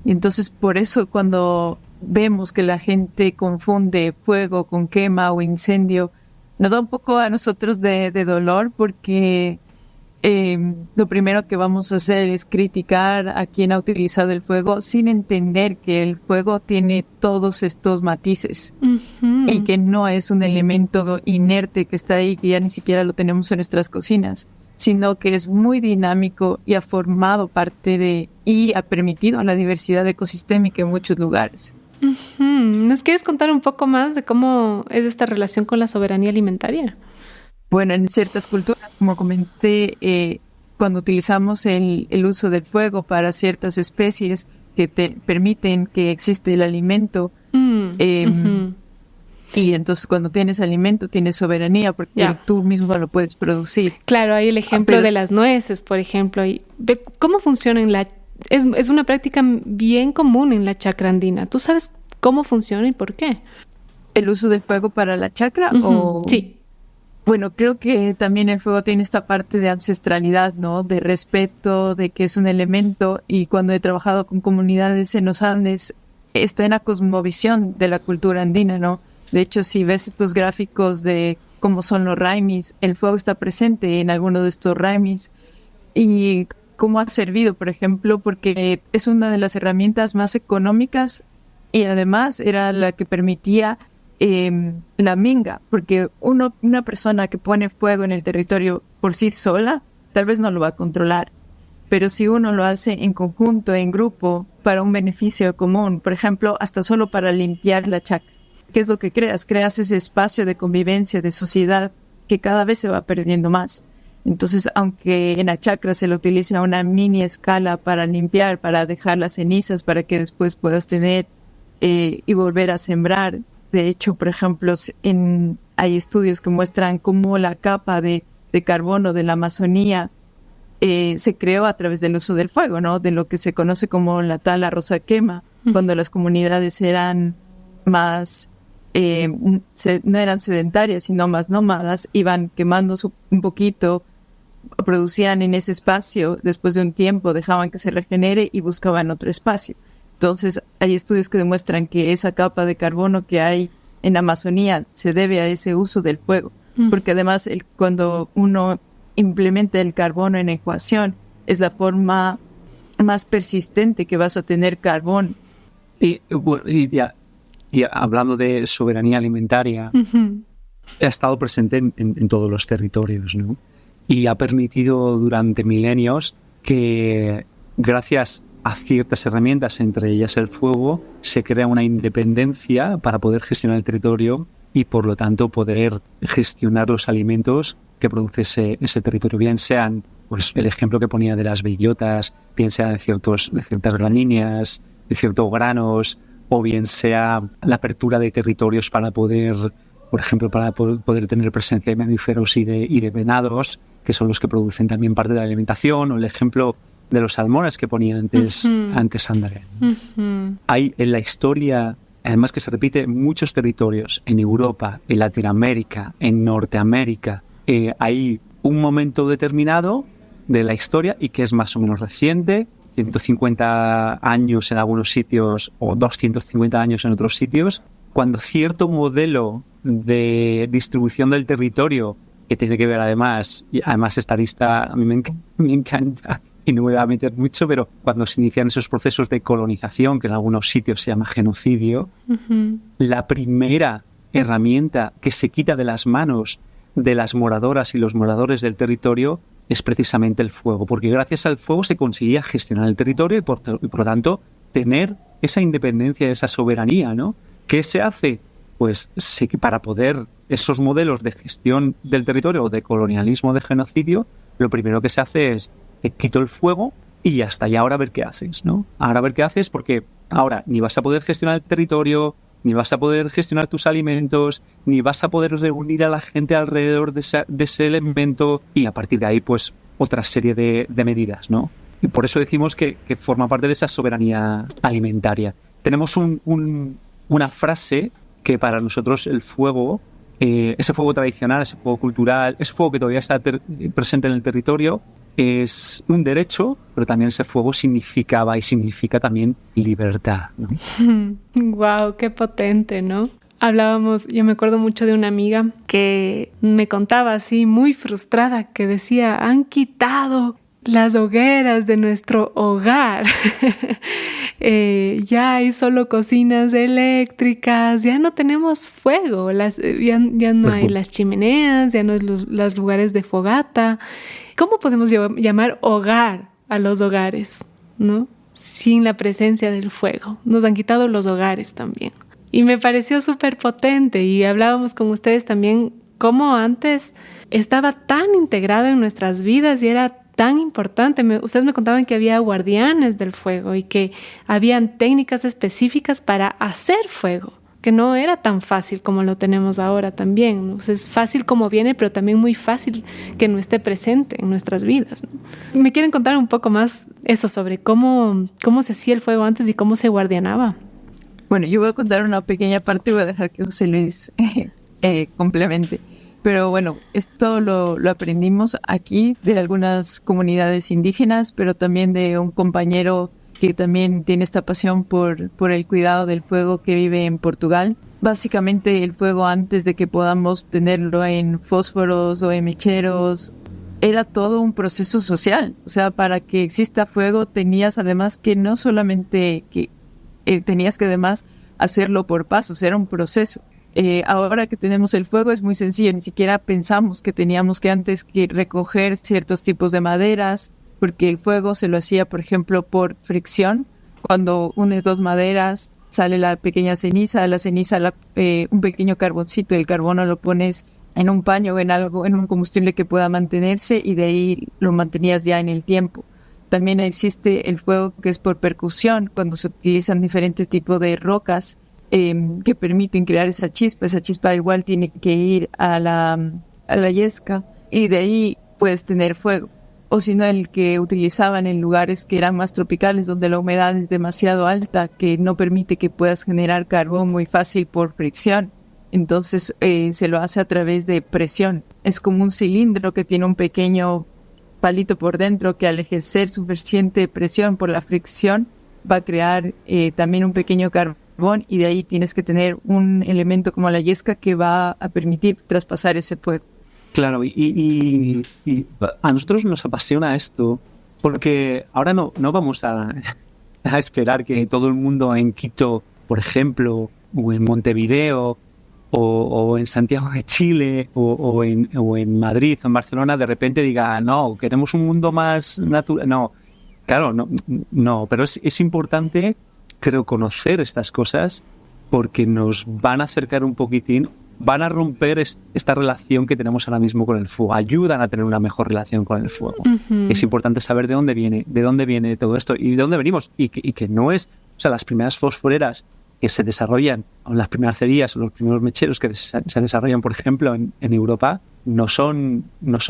Y entonces, por eso, cuando vemos que la gente confunde fuego con quema o incendio, nos da un poco a nosotros de dolor, porque lo primero que vamos a hacer es criticar a quien ha utilizado el fuego sin entender que el fuego tiene todos estos matices y que no es un elemento inerte que está ahí, que ya ni siquiera lo tenemos en nuestras cocinas, sino que es muy dinámico y ha formado parte y ha permitido la diversidad ecosistémica en muchos lugares.
¿Nos quieres contar un poco más de cómo es esta relación con la soberanía alimentaria?
Bueno, en ciertas culturas, como comenté, cuando utilizamos el uso del fuego para ciertas especies que te permiten que existe el alimento, y entonces cuando tienes alimento tienes soberanía porque tú mismo lo puedes producir.
Claro, hay el ejemplo de las nueces, por ejemplo. Y ¿cómo funciona es una práctica bien común en la chacra andina? ¿Tú sabes cómo funciona y por qué?
¿El uso del fuego para la chacra?
Sí.
Bueno, creo que también el fuego tiene esta parte de ancestralidad, ¿no? De respeto, de que es un elemento. Y cuando he trabajado con comunidades en los Andes, está en la cosmovisión de la cultura andina, ¿no? De hecho, si ves estos gráficos de cómo son los raimis, el fuego está presente en alguno de estos raimis. Y cómo ha servido, por ejemplo, porque es una de las herramientas más económicas y además era la que permitía la minga, porque una persona que pone fuego en el territorio por sí sola, tal vez no lo va a controlar, pero si uno lo hace en conjunto, en grupo, para un beneficio común, por ejemplo, hasta solo para limpiar la chacra, ¿qué es lo que creas? Creas ese espacio de convivencia, de sociedad, que cada vez se va perdiendo más. Entonces, aunque en la chacra se lo utiliza a una mini escala para limpiar, para dejar las cenizas, para que después puedas tener y volver a sembrar. De hecho, por ejemplo, hay estudios que muestran cómo la capa de carbono de la Amazonía se creó a través del uso del fuego, ¿no? De lo que se conoce como la tala rosa quema, cuando las comunidades eran más... no eran sedentarias, sino más nómadas, iban quemando un poquito, producían en ese espacio, después de un tiempo dejaban que se regenere y buscaban otro espacio. Entonces hay estudios que demuestran que esa capa de carbono que hay en Amazonía se debe a ese uso del fuego, porque además cuando uno implementa el carbono en ecuación, es la forma más persistente que vas a tener carbón.
Y hablando de soberanía alimentaria, ha estado presente en todos los territorios, ¿no? Y ha permitido durante milenios que, gracias a ciertas herramientas, entre ellas el fuego, se crea una independencia para poder gestionar el territorio y, por lo tanto, poder gestionar los alimentos que produce ese territorio, bien sean, pues, el ejemplo que ponía de las bellotas, bien sean de ciertas gramíneas, de ciertos granos, o bien sea la apertura de territorios para poder, por ejemplo, para poder tener presencia de mamíferos y de venados, que son los que producen también parte de la alimentación, o el ejemplo de los salmones que ponía antes Andrea. Hay en la historia, además que se repite en muchos territorios, en Europa, en Latinoamérica, en Norteamérica, hay un momento determinado de la historia y que es más o menos reciente, 150 años en algunos sitios o 250 años en otros sitios, cuando cierto modelo de distribución del territorio, que tiene que ver además esta lista a mí me encanta y no me voy a meter mucho, pero cuando se inician esos procesos de colonización, que en algunos sitios se llama genocidio, la primera herramienta que se quita de las manos de las moradoras y los moradores del territorio es precisamente el fuego, porque gracias al fuego se conseguía gestionar el territorio y por lo tanto tener esa independencia, esa soberanía, ¿no? ¿Qué se hace? Pues para poder esos modelos de gestión del territorio o de colonialismo, de genocidio, lo primero que se hace es te quito el fuego y ya está, y ahora a ver qué haces, ¿no? Ahora a ver qué haces, porque ahora ni vas a poder gestionar el territorio, ni vas a poder gestionar tus alimentos, ni vas a poder reunir a la gente alrededor de ese elemento, y a partir de ahí, pues, otra serie de medidas, ¿no? Y por eso decimos que forma parte de esa soberanía alimentaria. Tenemos una frase que para nosotros el fuego, ese fuego tradicional, ese fuego cultural, ese fuego que todavía está presente en el territorio, es un derecho, pero también ese fuego significaba y significa también libertad, ¿no?
Wow, qué potente, ¿no? Yo me acuerdo mucho de una amiga que me contaba así, muy frustrada, que decía, han quitado las hogueras de nuestro hogar. Ya hay solo cocinas eléctricas, ya no tenemos fuego, ya no hay las chimeneas, ya no hay los lugares de fogata. ¿Cómo podemos llamar hogar a los hogares, ¿no? Sin la presencia del fuego? Nos han quitado los hogares también. Y me pareció súper potente, y hablábamos con ustedes también cómo antes estaba tan integrado en nuestras vidas y era tan importante. Ustedes me contaban que había guardianes del fuego y que habían técnicas específicas para hacer fuego, que no era tan fácil como lo tenemos ahora también, ¿no? O sea, es fácil como viene, pero también muy fácil que no esté presente en nuestras vidas, ¿no? ¿Me quieren contar un poco más eso sobre cómo se hacía el fuego antes y cómo se guardianaba?
Bueno, yo voy a contar una pequeña parte y voy a dejar que José Luis complemente. Pero bueno, esto lo aprendimos aquí de algunas comunidades indígenas, pero también de un compañero que también tiene esta pasión por el cuidado del fuego, que vive en Portugal. Básicamente el fuego, antes de que podamos tenerlo en fósforos o en mecheros, era todo un proceso social. O sea, para que exista fuego tenías además que no solamente tenías que además hacerlo por pasos, era un proceso. Ahora que tenemos el fuego es muy sencillo, ni siquiera pensamos que teníamos que antes que recoger ciertos tipos de maderas, porque el fuego se lo hacía, por ejemplo, por fricción. Cuando unes dos maderas, sale la pequeña ceniza, un pequeño carboncito, el carbono lo pones en un paño o en algo, en un combustible que pueda mantenerse, y de ahí lo mantenías ya en el tiempo. También existe el fuego que es por percusión, cuando se utilizan diferentes tipos de rocas que permiten crear esa chispa. Esa chispa igual tiene que ir a la yesca, y de ahí puedes tener fuego. O si no, el que utilizaban en lugares que eran más tropicales, donde la humedad es demasiado alta, que no permite que puedas generar carbón muy fácil por fricción. Entonces se lo hace a través de presión. Es como un cilindro que tiene un pequeño palito por dentro, que al ejercer suficiente presión por la fricción va a crear también un pequeño carbón, y de ahí tienes que tener un elemento como la yesca que va a permitir traspasar ese fuego.
Claro, y a nosotros nos apasiona esto porque ahora no vamos a esperar que todo el mundo en Quito, por ejemplo, o en Montevideo, o en Santiago de Chile, o en Madrid o en Barcelona, de repente diga, no, queremos un mundo más natural. No, claro, no, pero es importante, creo, conocer estas cosas porque nos van a acercar un poquitín, van a romper esta relación que tenemos ahora mismo con el fuego, ayudan a tener una mejor relación con el fuego.
Ujú.
Es importante saber de dónde viene todo esto y de dónde venimos, y que no es, o sea, las primeras fosforeras que se desarrollan, o las primeras cerillas o los primeros mecheros que se desarrollan, por ejemplo, en Europa, no son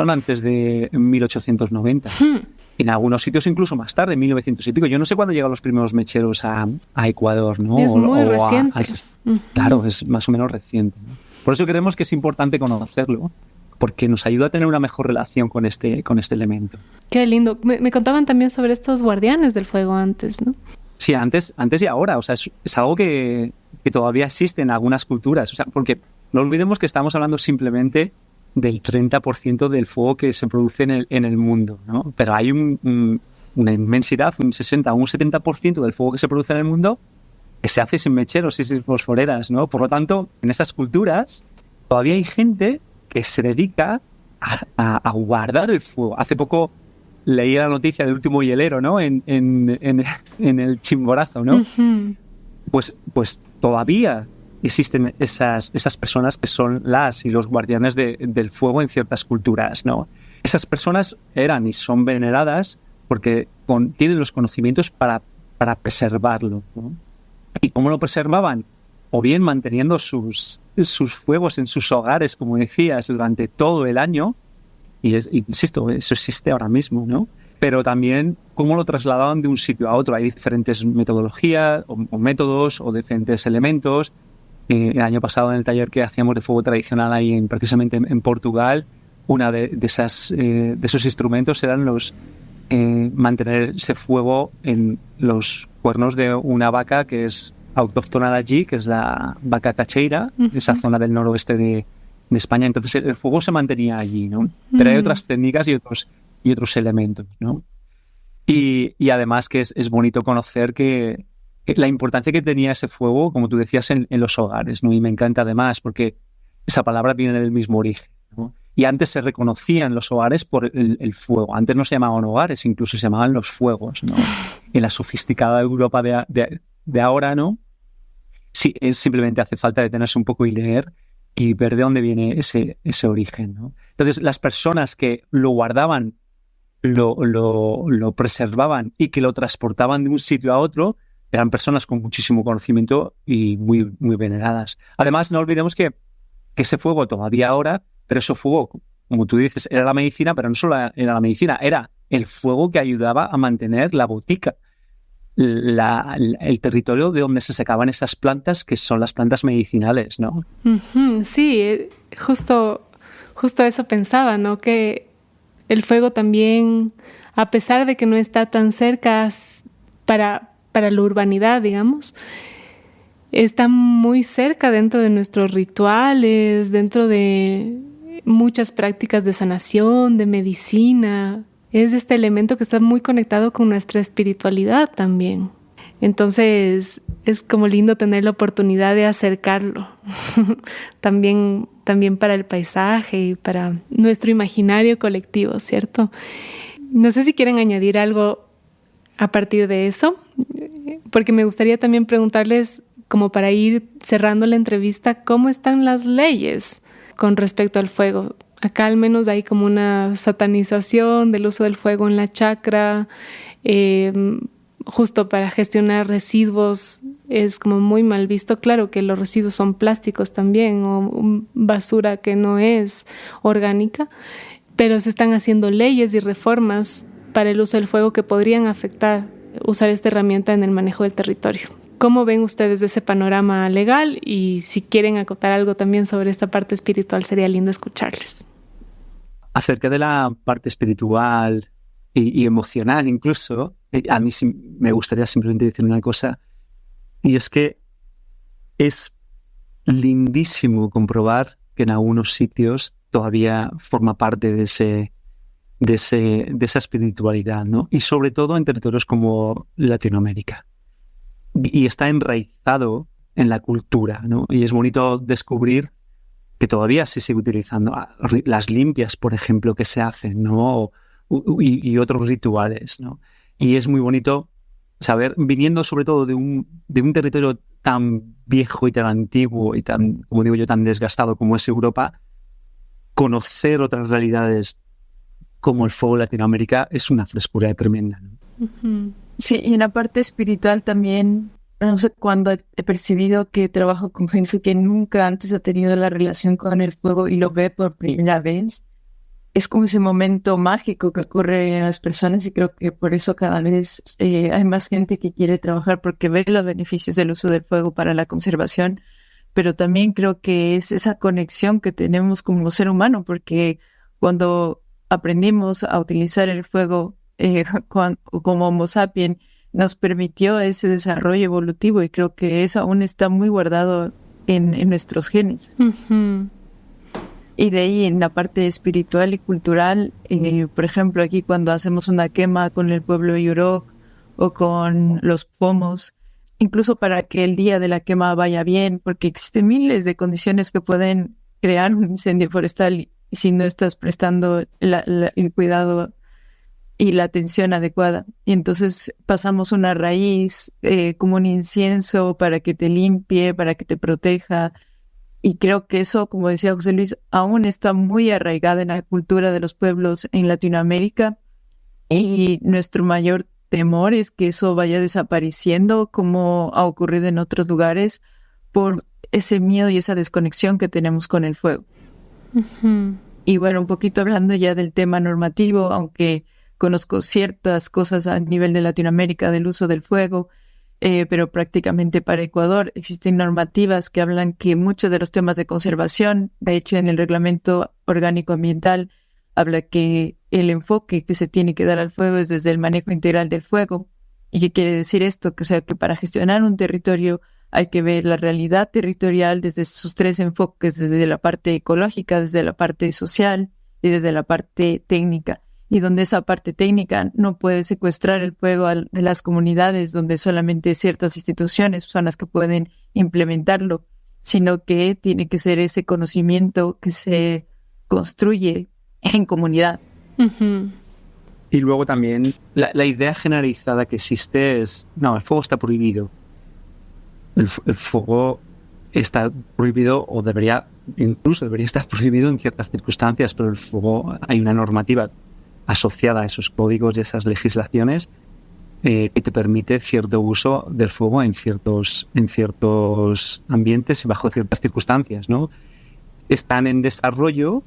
antes de 1890. En algunos sitios incluso más tarde, 1900 y pico. Yo no sé cuándo llegan los primeros mecheros a Ecuador, ¿no?
Es muy reciente.
Claro, es más o menos reciente, ¿no? Por eso creemos que es importante conocerlo, porque nos ayuda a tener una mejor relación con este elemento.
Qué lindo. Me contaban también sobre estos guardianes del fuego antes, ¿no?
Sí, antes y ahora. O sea, es algo que todavía existe en algunas culturas. O sea, porque no olvidemos que estamos hablando simplemente del 30% del fuego que se produce en el mundo, ¿no? Pero hay una inmensidad, un 60 o un 70% del fuego que se produce en el mundo que se hace sin mecheros y sin fosforeras, ¿no? Por lo tanto, en esas culturas todavía hay gente que se dedica a guardar el fuego. Hace poco leí la noticia del último hielero, ¿no? En el Chimborazo, ¿no?
Ujú.
Pues todavía existen esas personas que son las y los guardianes del fuego en ciertas culturas, ¿no? Esas personas eran y son veneradas porque tienen los conocimientos para preservarlo, ¿no? ¿Y cómo lo preservaban? O bien manteniendo sus fuegos en sus hogares, como decías, durante todo el año, insisto, eso existe ahora mismo, ¿no? Pero también cómo lo trasladaban de un sitio a otro. Hay diferentes metodologías o métodos o diferentes elementos. El año pasado en el taller que hacíamos de fuego tradicional ahí precisamente en Portugal, una de esos instrumentos eran mantener ese fuego en los cuernos de una vaca que es autóctona de allí, que es la vaca cacheira, esa zona del noroeste de España. Entonces el fuego se mantenía allí, ¿no? Pero hay otras técnicas y otros elementos, ¿no? Y además que es bonito conocer que la importancia que tenía ese fuego, como tú decías, en los hogares, ¿no? Y me encanta además porque esa palabra viene del mismo origen, ¿no? Y antes se reconocían los hogares por el fuego. Antes no se llamaban hogares, incluso se llamaban los fuegos, ¿no? En la sofisticada Europa de ahora, ¿no? Sí, simplemente hace falta detenerse un poco y leer y ver de dónde viene ese origen, ¿no? Entonces, las personas que lo guardaban, lo preservaban y que lo transportaban de un sitio a otro eran personas con muchísimo conocimiento y muy, muy veneradas. Además, no olvidemos que ese fuego todavía ahora, pero ese fuego, como tú dices, era la medicina, pero no solo era la medicina, era el fuego que ayudaba a mantener la botica, el territorio de donde se sacaban esas plantas, que son las plantas medicinales, ¿no?
Ujú. Sí, justo eso pensaba, ¿no? Que el fuego también, a pesar de que no está tan cerca para la urbanidad, digamos, está muy cerca dentro de nuestros rituales, dentro de muchas prácticas de sanación, de medicina. Es este elemento que está muy conectado con nuestra espiritualidad también. Entonces, es como lindo tener la oportunidad de acercarlo. también para el paisaje y para nuestro imaginario colectivo, ¿cierto? No sé si quieren añadir algo a partir de eso, porque me gustaría también preguntarles, como para ir cerrando la entrevista, ¿cómo están las leyes con respecto al fuego? Acá al menos hay como una satanización del uso del fuego en la chacra, justo para gestionar residuos es como muy mal visto. Claro que los residuos son plásticos también o basura que no es orgánica, pero se están haciendo leyes y reformas para el uso del fuego que podrían afectar usar esta herramienta en el manejo del territorio. ¿Cómo ven ustedes ese panorama legal? Y si quieren acotar algo también sobre esta parte espiritual, sería lindo escucharles.
Acerca de la parte espiritual y emocional incluso, a mí sí me gustaría simplemente decir una cosa, y es que es lindísimo comprobar que en algunos sitios todavía forma parte de esa espiritualidad, ¿no? Y sobre todo en territorios como Latinoamérica. Y está enraizado en la cultura, ¿no? Y es bonito descubrir que todavía se sigue utilizando las limpias, por ejemplo, que se hacen, ¿no? Y otros rituales, ¿no? Y es muy bonito saber, viniendo sobre todo de un territorio tan viejo y tan antiguo y tan, como digo yo, tan desgastado como es Europa, conocer otras realidades como el fuego en Latinoamérica es una frescura tremenda, ¿no?
Uh-huh. Sí, y en la parte espiritual también, no sé cuándo he percibido que trabajo con gente que nunca antes ha tenido la relación con el fuego y lo ve por primera vez. Es como ese momento mágico que ocurre en las personas y creo que por eso cada vez hay más gente que quiere trabajar porque ve los beneficios del uso del fuego para la conservación, pero también creo que es esa conexión que tenemos como ser humano, porque cuando aprendimos a utilizar el fuego como Homo sapiens, nos permitió ese desarrollo evolutivo y creo que eso aún está muy guardado en nuestros genes.
Uh-huh.
Y de ahí en la parte espiritual y cultural, por ejemplo, aquí cuando hacemos una quema con el pueblo Yurok o con los pomos, incluso para que el día de la quema vaya bien, porque existen miles de condiciones que pueden crear un incendio forestal y si no estás prestando el cuidado y la atención adecuada. Y entonces pasamos una raíz como un incienso para que te limpie, para que te proteja. Y creo que eso, como decía José Luis, aún está muy arraigado en la cultura de los pueblos en Latinoamérica y nuestro mayor temor es que eso vaya desapareciendo como ha ocurrido en otros lugares por ese miedo y esa desconexión que tenemos con el fuego. Uh-huh. Y bueno, un poquito hablando ya del tema normativo, aunque conozco ciertas cosas a nivel de Latinoamérica del uso del fuego, pero prácticamente para Ecuador existen normativas que hablan que muchos de los temas de conservación, de hecho en el Reglamento Orgánico Ambiental, habla que el enfoque que se tiene que dar al fuego es desde el manejo integral del fuego. ¿Y qué quiere decir esto? Que, o sea, que para gestionar un territorio hay que ver la realidad territorial desde sus tres enfoques, desde la parte ecológica, desde la parte social y desde la parte técnica. Y donde esa parte técnica no puede secuestrar el fuego de las comunidades, donde solamente ciertas instituciones son las que pueden implementarlo, sino que tiene que ser ese conocimiento que se construye en comunidad.
Uh-huh.
Y luego también la idea generalizada que existe es, no, el fuego está prohibido. El fuego está prohibido o debería estar prohibido en ciertas circunstancias, pero el fuego, hay una normativa asociada a esos códigos y esas legislaciones que te permite cierto uso del fuego en ciertos ambientes y bajo ciertas circunstancias, ¿no? Están en desarrollo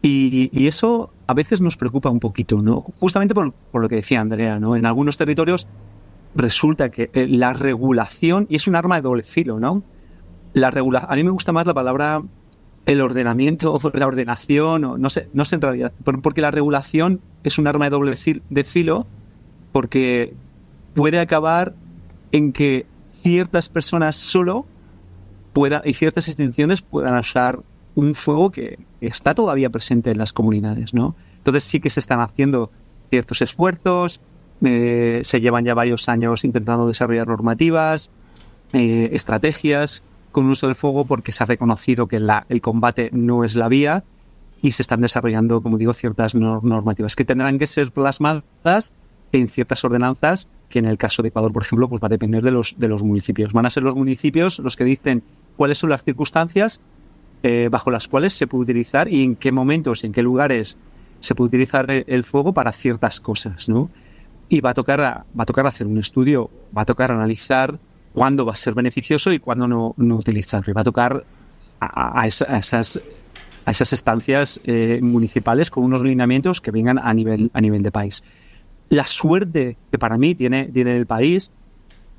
y eso a veces nos preocupa un poquito, ¿no? Justamente por lo que decía Andrea, ¿no? En algunos territorios resulta que la regulación, y es un arma de doble filo, ¿no? A mí me gusta más la palabra el ordenamiento o la ordenación, o no sé en realidad, porque la regulación es un arma de doble filo, porque puede acabar en que ciertas personas solo y ciertas instituciones puedan usar un fuego que está todavía presente en las comunidades, ¿no? Entonces sí que se están haciendo ciertos esfuerzos, se llevan ya varios años intentando desarrollar normativas, estrategias con uso del fuego, porque se ha reconocido que el combate no es la vía y se están desarrollando, como digo, ciertas normativas que tendrán que ser plasmadas en ciertas ordenanzas que en el caso de Ecuador, por ejemplo, pues va a depender de los municipios. Van a ser los municipios los que dicen cuáles son las circunstancias bajo las cuales se puede utilizar y en qué momentos, en qué lugares se puede utilizar el fuego para ciertas cosas, ¿no? Y va a tocar hacer un estudio, va a tocar analizar cuándo va a ser beneficioso y cuándo no utilizarlo. Y va a tocar a esas estancias municipales con unos lineamientos que vengan a nivel de país. La suerte que para mí tiene el país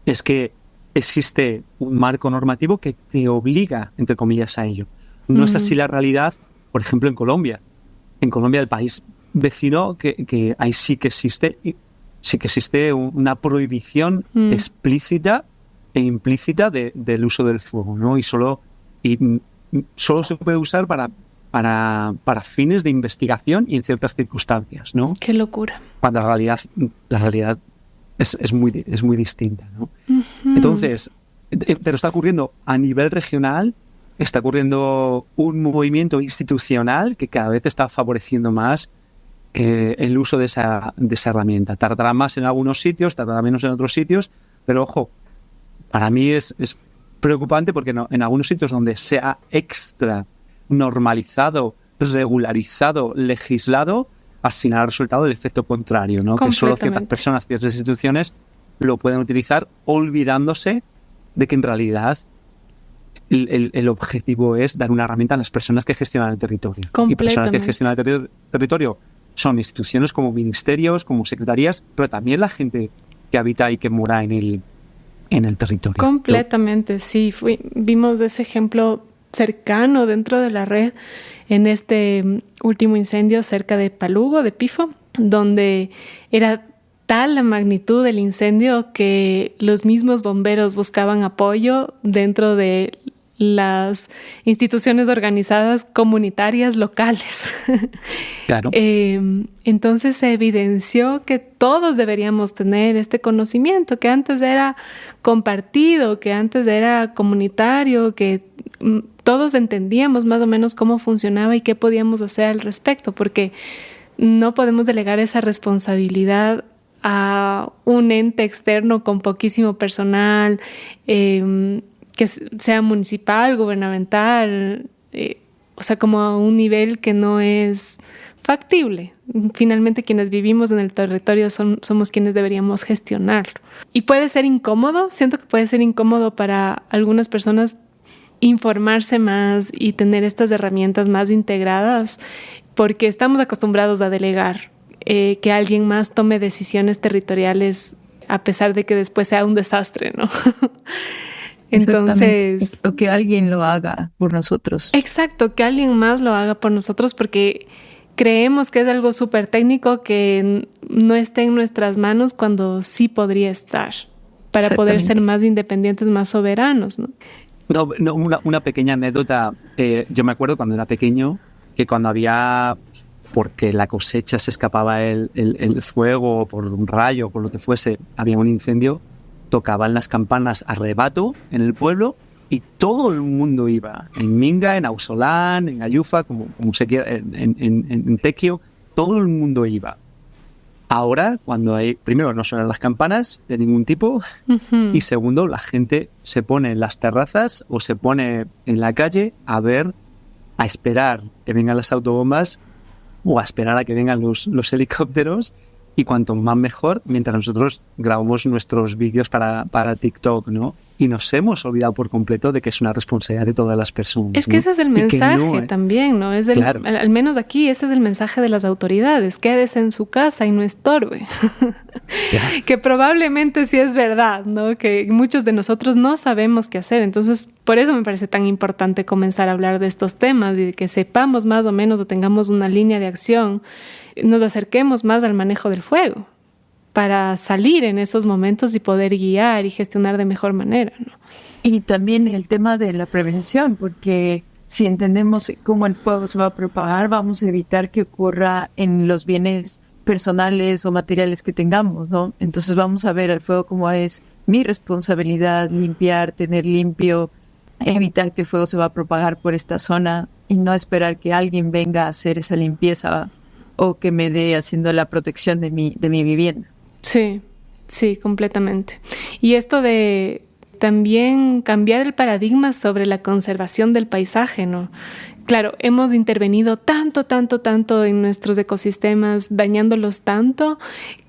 es que existe un marco normativo que te obliga, entre comillas, a ello. No es así la realidad, por ejemplo, en Colombia. En Colombia, el país vecino, que ahí sí que existe una prohibición explícita e implícita del uso del fuego, ¿no? Y solo se puede usar para para fines de investigación y en ciertas circunstancias, ¿no?
Qué locura.
Cuando la realidad es muy distinta, ¿no?
Uh-huh.
Entonces, pero está ocurriendo a nivel regional, está ocurriendo un movimiento institucional que cada vez está favoreciendo más el uso de esa herramienta. Tardará más en algunos sitios, tardará menos en otros sitios, pero ojo, para mí es preocupante porque en algunos sitios donde se ha extra normalizado, regularizado, legislado, al final ha resultado el efecto contrario, ¿no? Que solo ciertas personas, ciertas instituciones lo pueden utilizar olvidándose de que en realidad el objetivo es dar una herramienta a las personas que gestionan el territorio. Y personas que gestionan el territorio son instituciones como ministerios, como secretarías, pero también la gente que habita y que mora en el territorio.
Completamente, sí. Vimos ese ejemplo cercano dentro de la red en este último incendio cerca de Palugo, de Pifo, donde era tal la magnitud del incendio que los mismos bomberos buscaban apoyo dentro de las instituciones organizadas comunitarias locales.
Claro.
Entonces se evidenció que todos deberíamos tener este conocimiento, que antes era compartido, que antes era comunitario, que todos entendíamos más o menos cómo funcionaba y qué podíamos hacer al respecto, porque no podemos delegar esa responsabilidad a un ente externo con poquísimo personal, que sea municipal, gubernamental, o sea, como a un nivel que no es factible. Finalmente, quienes vivimos en el territorio somos quienes deberíamos gestionarlo. Y puede ser incómodo, siento que puede ser incómodo para algunas personas informarse más y tener estas herramientas más integradas, porque estamos acostumbrados a delegar, que alguien más tome decisiones territoriales a pesar de que después sea un desastre, ¿no? Entonces,
o que alguien lo haga por nosotros.
Exacto, que alguien más lo haga por nosotros, porque creemos que es algo súper técnico que no esté en nuestras manos cuando sí podría estar, para poder ser más independientes, más soberanos, ¿no?
No, una pequeña anécdota. Yo me acuerdo cuando era pequeño que cuando había, porque la cosecha se escapaba el fuego, por un rayo, por lo que fuese, había un incendio, tocaban las campanas a rebato en el pueblo y todo el mundo iba. En Minga, en Ausolán, en Ayufa, como se quiera, en Tequio, todo el mundo iba. Ahora, cuando hay, primero, no suenan las campanas de ningún tipo, uh-huh. Y segundo, la gente se pone en las terrazas o se pone en la calle a esperar que vengan las autobombas o a esperar a que vengan los helicópteros, y cuanto más mejor, mientras nosotros grabamos nuestros vídeos para TikTok, ¿no? Y nos hemos olvidado por completo de que es una responsabilidad de todas las personas.
Es que
¿no?
ese es el mensaje también, ¿no?
Claro.
Al menos aquí, ese es el mensaje de las autoridades. Quédese en su casa y no estorbe. Que probablemente sí es verdad, ¿no? Que muchos de nosotros no sabemos qué hacer. Entonces, por eso me parece tan importante comenzar a hablar de estos temas y de que sepamos más o menos o tengamos una línea de acción, nos acerquemos más al manejo del fuego para salir en esos momentos y poder guiar y gestionar de mejor manera, ¿no?
Y también el tema de la prevención, porque si entendemos cómo el fuego se va a propagar, vamos a evitar que ocurra en los bienes personales o materiales que tengamos, ¿no? Entonces vamos a ver el fuego como es mi responsabilidad, limpiar, tener limpio, evitar que el fuego se va a propagar por esta zona y no esperar que alguien venga a hacer esa limpieza o que me dé haciendo la protección de mi vivienda.
Sí, completamente. Y esto de también cambiar el paradigma sobre la conservación del paisaje, ¿no? Claro, hemos intervenido tanto en nuestros ecosistemas, dañándolos tanto,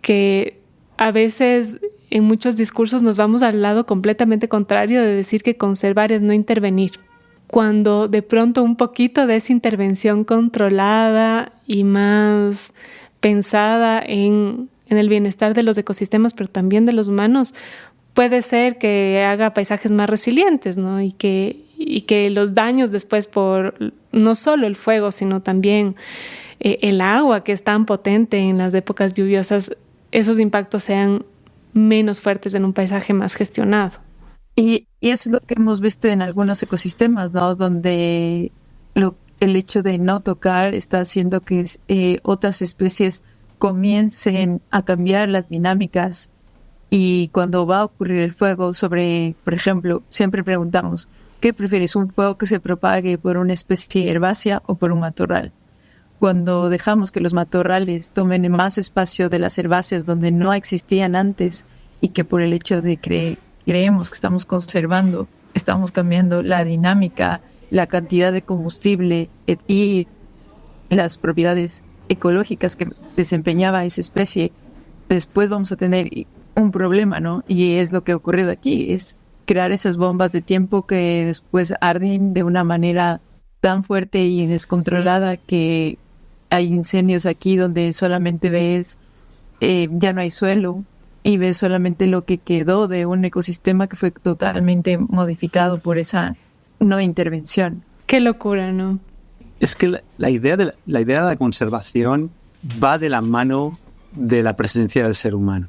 que a veces en muchos discursos nos vamos al lado completamente contrario de decir que conservar es no intervenir. Cuando de pronto un poquito de esa intervención controlada y más pensada en el bienestar de los ecosistemas, pero también de los humanos, puede ser que haga paisajes más resilientes, ¿no? Y que los daños después por no solo el fuego, sino también el agua, que es tan potente en las épocas lluviosas, esos impactos sean menos fuertes en un paisaje más gestionado. Y
eso es lo que hemos visto en algunos ecosistemas, ¿no? Donde el hecho de no tocar está haciendo que otras especies comiencen a cambiar las dinámicas. Y cuando va a ocurrir el fuego por ejemplo, siempre preguntamos, ¿qué prefieres? ¿Un fuego que se propague por una especie herbácea o por un matorral? Cuando dejamos que los matorrales tomen más espacio de las herbáceas donde no existían antes y que por el hecho de que creemos que estamos conservando, estamos cambiando la dinámica, la cantidad de combustible y las propiedades ecológicas que desempeñaba esa especie, después vamos a tener un problema, ¿no? Y es lo que ha ocurrido aquí, es crear esas bombas de tiempo que después arden de una manera tan fuerte y descontrolada que hay incendios aquí donde solamente ves, ya no hay suelo y ves solamente lo que quedó de un ecosistema que fue totalmente modificado por esa no intervención.
Qué locura, ¿no?
Es que la idea de la conservación va de la mano de la presencia del ser humano.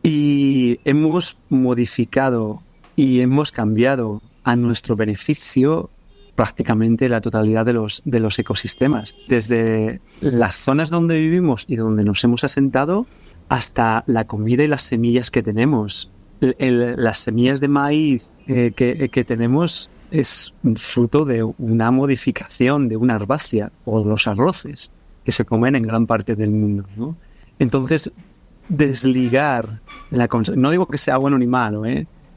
Y hemos modificado y hemos cambiado a nuestro beneficio prácticamente la totalidad de los ecosistemas. Desde las zonas donde vivimos y donde nos hemos asentado hasta la comida y las semillas que tenemos. Las semillas de maíz que tenemos es un fruto de una modificación de una herbácea, o los arroces que se comen en gran parte del mundo, ¿no? Entonces, desligar no digo que sea bueno ni malo,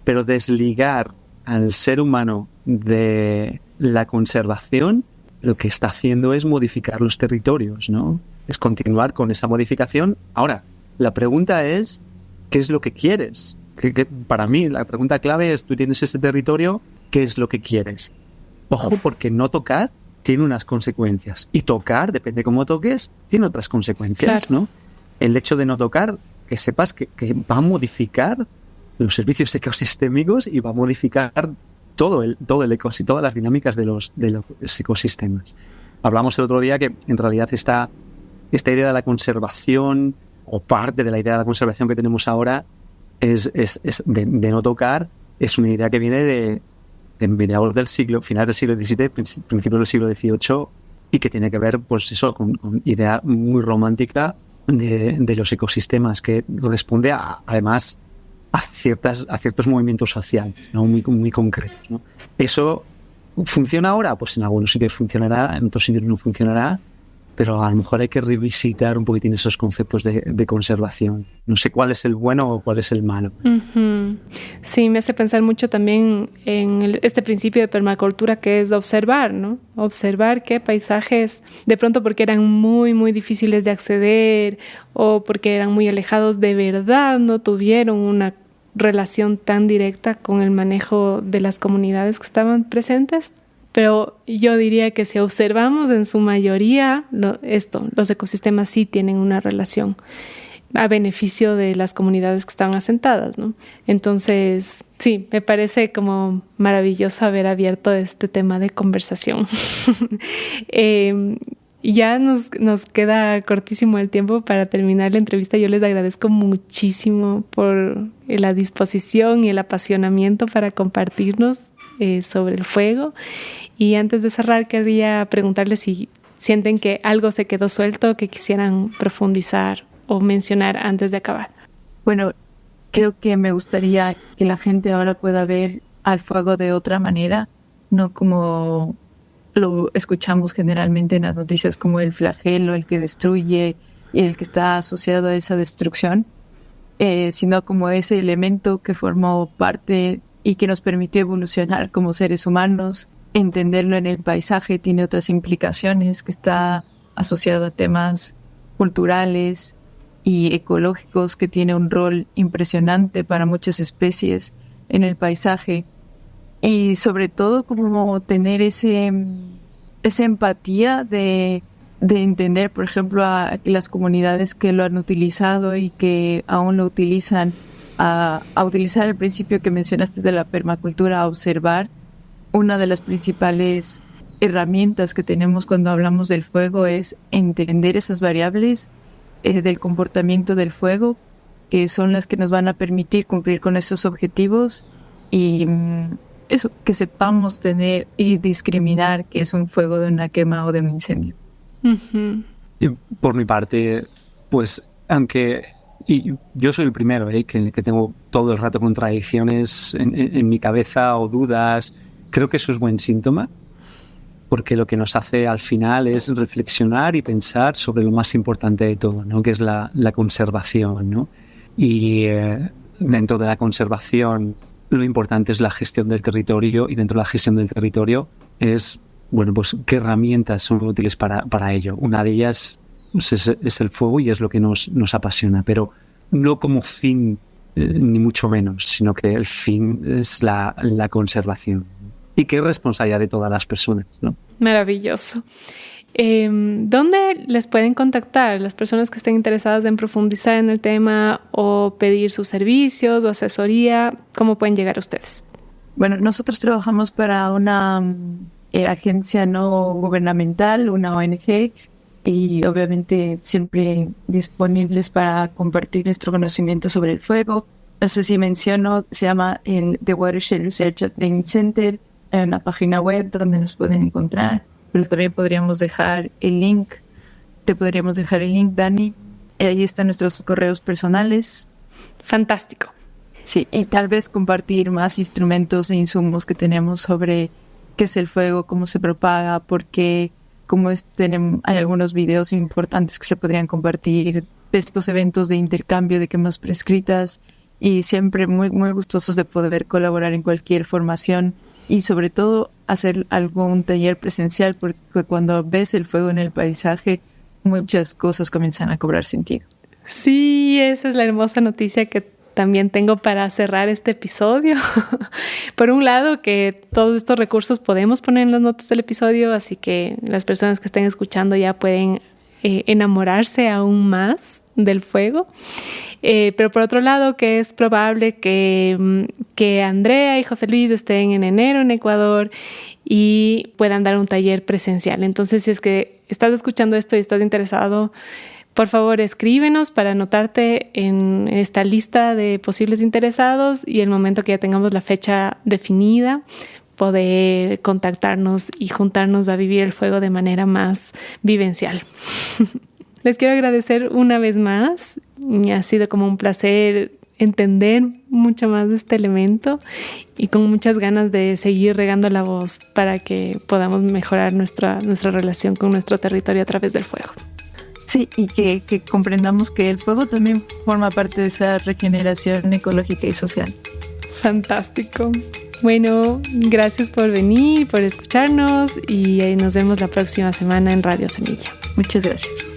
pero desligar al ser humano de la conservación, lo que está haciendo es modificar los territorios, ¿no? Es continuar con esa modificación. Ahora, la pregunta es, ¿qué es lo que quieres? Que para mí, la pregunta clave es, tú tienes ese territorio, ¿qué es lo que quieres? Ojo, porque no tocar tiene unas consecuencias. Y tocar, depende cómo toques, tiene otras consecuencias,
claro,
¿no? El hecho de no tocar, que sepas que va a modificar los servicios ecosistémicos y va a modificar todo el ecosistema, todas las dinámicas de los ecosistemas. Hablamos el otro día que en realidad esta idea de la conservación, o parte de la idea de la conservación que tenemos ahora, es de no tocar, es una idea que viene de mediados del finales del siglo XVII, principios del siglo XVIII, y que tiene que ver, pues eso, con idea muy romántica de los ecosistemas, que responde además a ciertos movimientos sociales, ¿no? Muy concretos, ¿no? Eso funciona ahora, pues en algunos sitios funcionará, en otros sitios no funcionará, pero a lo mejor hay que revisitar un poquitín esos conceptos de conservación. No sé cuál es el bueno o cuál es el malo.
Uh-huh. Sí, me hace pensar mucho también en este principio de permacultura, que es observar, ¿no? Observar qué paisajes, de pronto porque eran muy, muy difíciles de acceder o porque eran muy alejados, de verdad no tuvieron una relación tan directa con el manejo de las comunidades que estaban presentes. Pero yo diría que si observamos en su mayoría los ecosistemas sí tienen una relación a beneficio de las comunidades que estaban asentadas, ¿no? Entonces, sí, me parece como maravilloso haber abierto este tema de conversación. Ya nos queda cortísimo el tiempo para terminar la entrevista. Yo les agradezco muchísimo por la disposición y el apasionamiento para compartirnos sobre el fuego. Y antes de cerrar, quería preguntarles si sienten que algo se quedó suelto que quisieran profundizar o mencionar antes de acabar.
Bueno, creo que me gustaría que la gente ahora pueda ver al fuego de otra manera, no como lo escuchamos generalmente en las noticias como el flagelo, el que destruye y el que está asociado a esa destrucción, sino como ese elemento que formó parte y que nos permitió evolucionar como seres humanos. Entenderlo en el paisaje tiene otras implicaciones, que está asociado a temas culturales y ecológicos, que tiene un rol impresionante para muchas especies en el paisaje. Y sobre todo como tener esa empatía de entender, por ejemplo, a las comunidades que lo han utilizado y que aún lo utilizan, a utilizar el principio que mencionaste de la permacultura, a observar. Una de las principales herramientas que tenemos cuando hablamos del fuego es entender esas variables del comportamiento del fuego, que son las que nos van a permitir cumplir con esos objetivos y eso, que sepamos tener y discriminar qué es un fuego de una quema o de un incendio.
Uh-huh.
Y por mi parte, pues y yo soy el primero que tengo todo el rato contradicciones en mi cabeza o dudas. Creo que eso es buen síntoma, porque lo que nos hace al final es reflexionar y pensar sobre lo más importante de todo, ¿no? Que es la conservación, ¿no? Y dentro de la conservación lo importante es la gestión del territorio, y dentro de la gestión del territorio es, bueno, pues qué herramientas son útiles para ello. Una de ellas es el fuego y es lo que nos apasiona, pero no como fin, ni mucho menos, sino que el fin es la conservación. Y que es responsabilidad de todas las personas, ¿no?
Maravilloso. ¿Dónde les pueden contactar las personas que estén interesadas en profundizar en el tema o pedir sus servicios o asesoría? ¿Cómo pueden llegar a ustedes?
Bueno, nosotros trabajamos para una agencia no gubernamental, una ONG, y obviamente siempre disponibles para compartir nuestro conocimiento sobre el fuego. No sé si menciono, se llama el The Watershed Research and Training Center, en la página web donde nos pueden encontrar, pero también podríamos dejar el link. Te podríamos dejar el link, Dani. Ahí están nuestros correos personales.
Fantástico.
Sí, y tal vez compartir más instrumentos e insumos que tenemos sobre qué es el fuego, cómo se propaga, por qué, hay algunos videos importantes que se podrían compartir de estos eventos de intercambio de quemas prescritas, y siempre muy, muy gustosos de poder colaborar en cualquier formación y sobre todo hacer algún taller presencial, porque cuando ves el fuego en el paisaje muchas cosas comienzan a cobrar sentido.
Sí, esa es la hermosa noticia que también tengo para cerrar este episodio. Por un lado, que todos estos recursos podemos poner en las notas del episodio, así que las personas que estén escuchando ya pueden enamorarse aún más del fuego. Pero por otro lado, que es probable que Andrea y José Luis estén en enero en Ecuador y puedan dar un taller presencial. Entonces, si es que estás escuchando esto y estás interesado, por favor, escríbenos para anotarte en esta lista de posibles interesados, y el momento que ya tengamos la fecha definida, poder contactarnos y juntarnos a vivir el fuego de manera más vivencial. Les quiero agradecer una vez más. Ha sido como un placer entender mucho más de este elemento y con muchas ganas de seguir regando la voz para que podamos mejorar nuestra relación con nuestro territorio a través del fuego.
Sí, y que comprendamos que el fuego también forma parte de esa regeneración ecológica y social.
Fantástico. Bueno, gracias por venir, por escucharnos, y nos vemos la próxima semana en Radio Semilla.
Muchas gracias.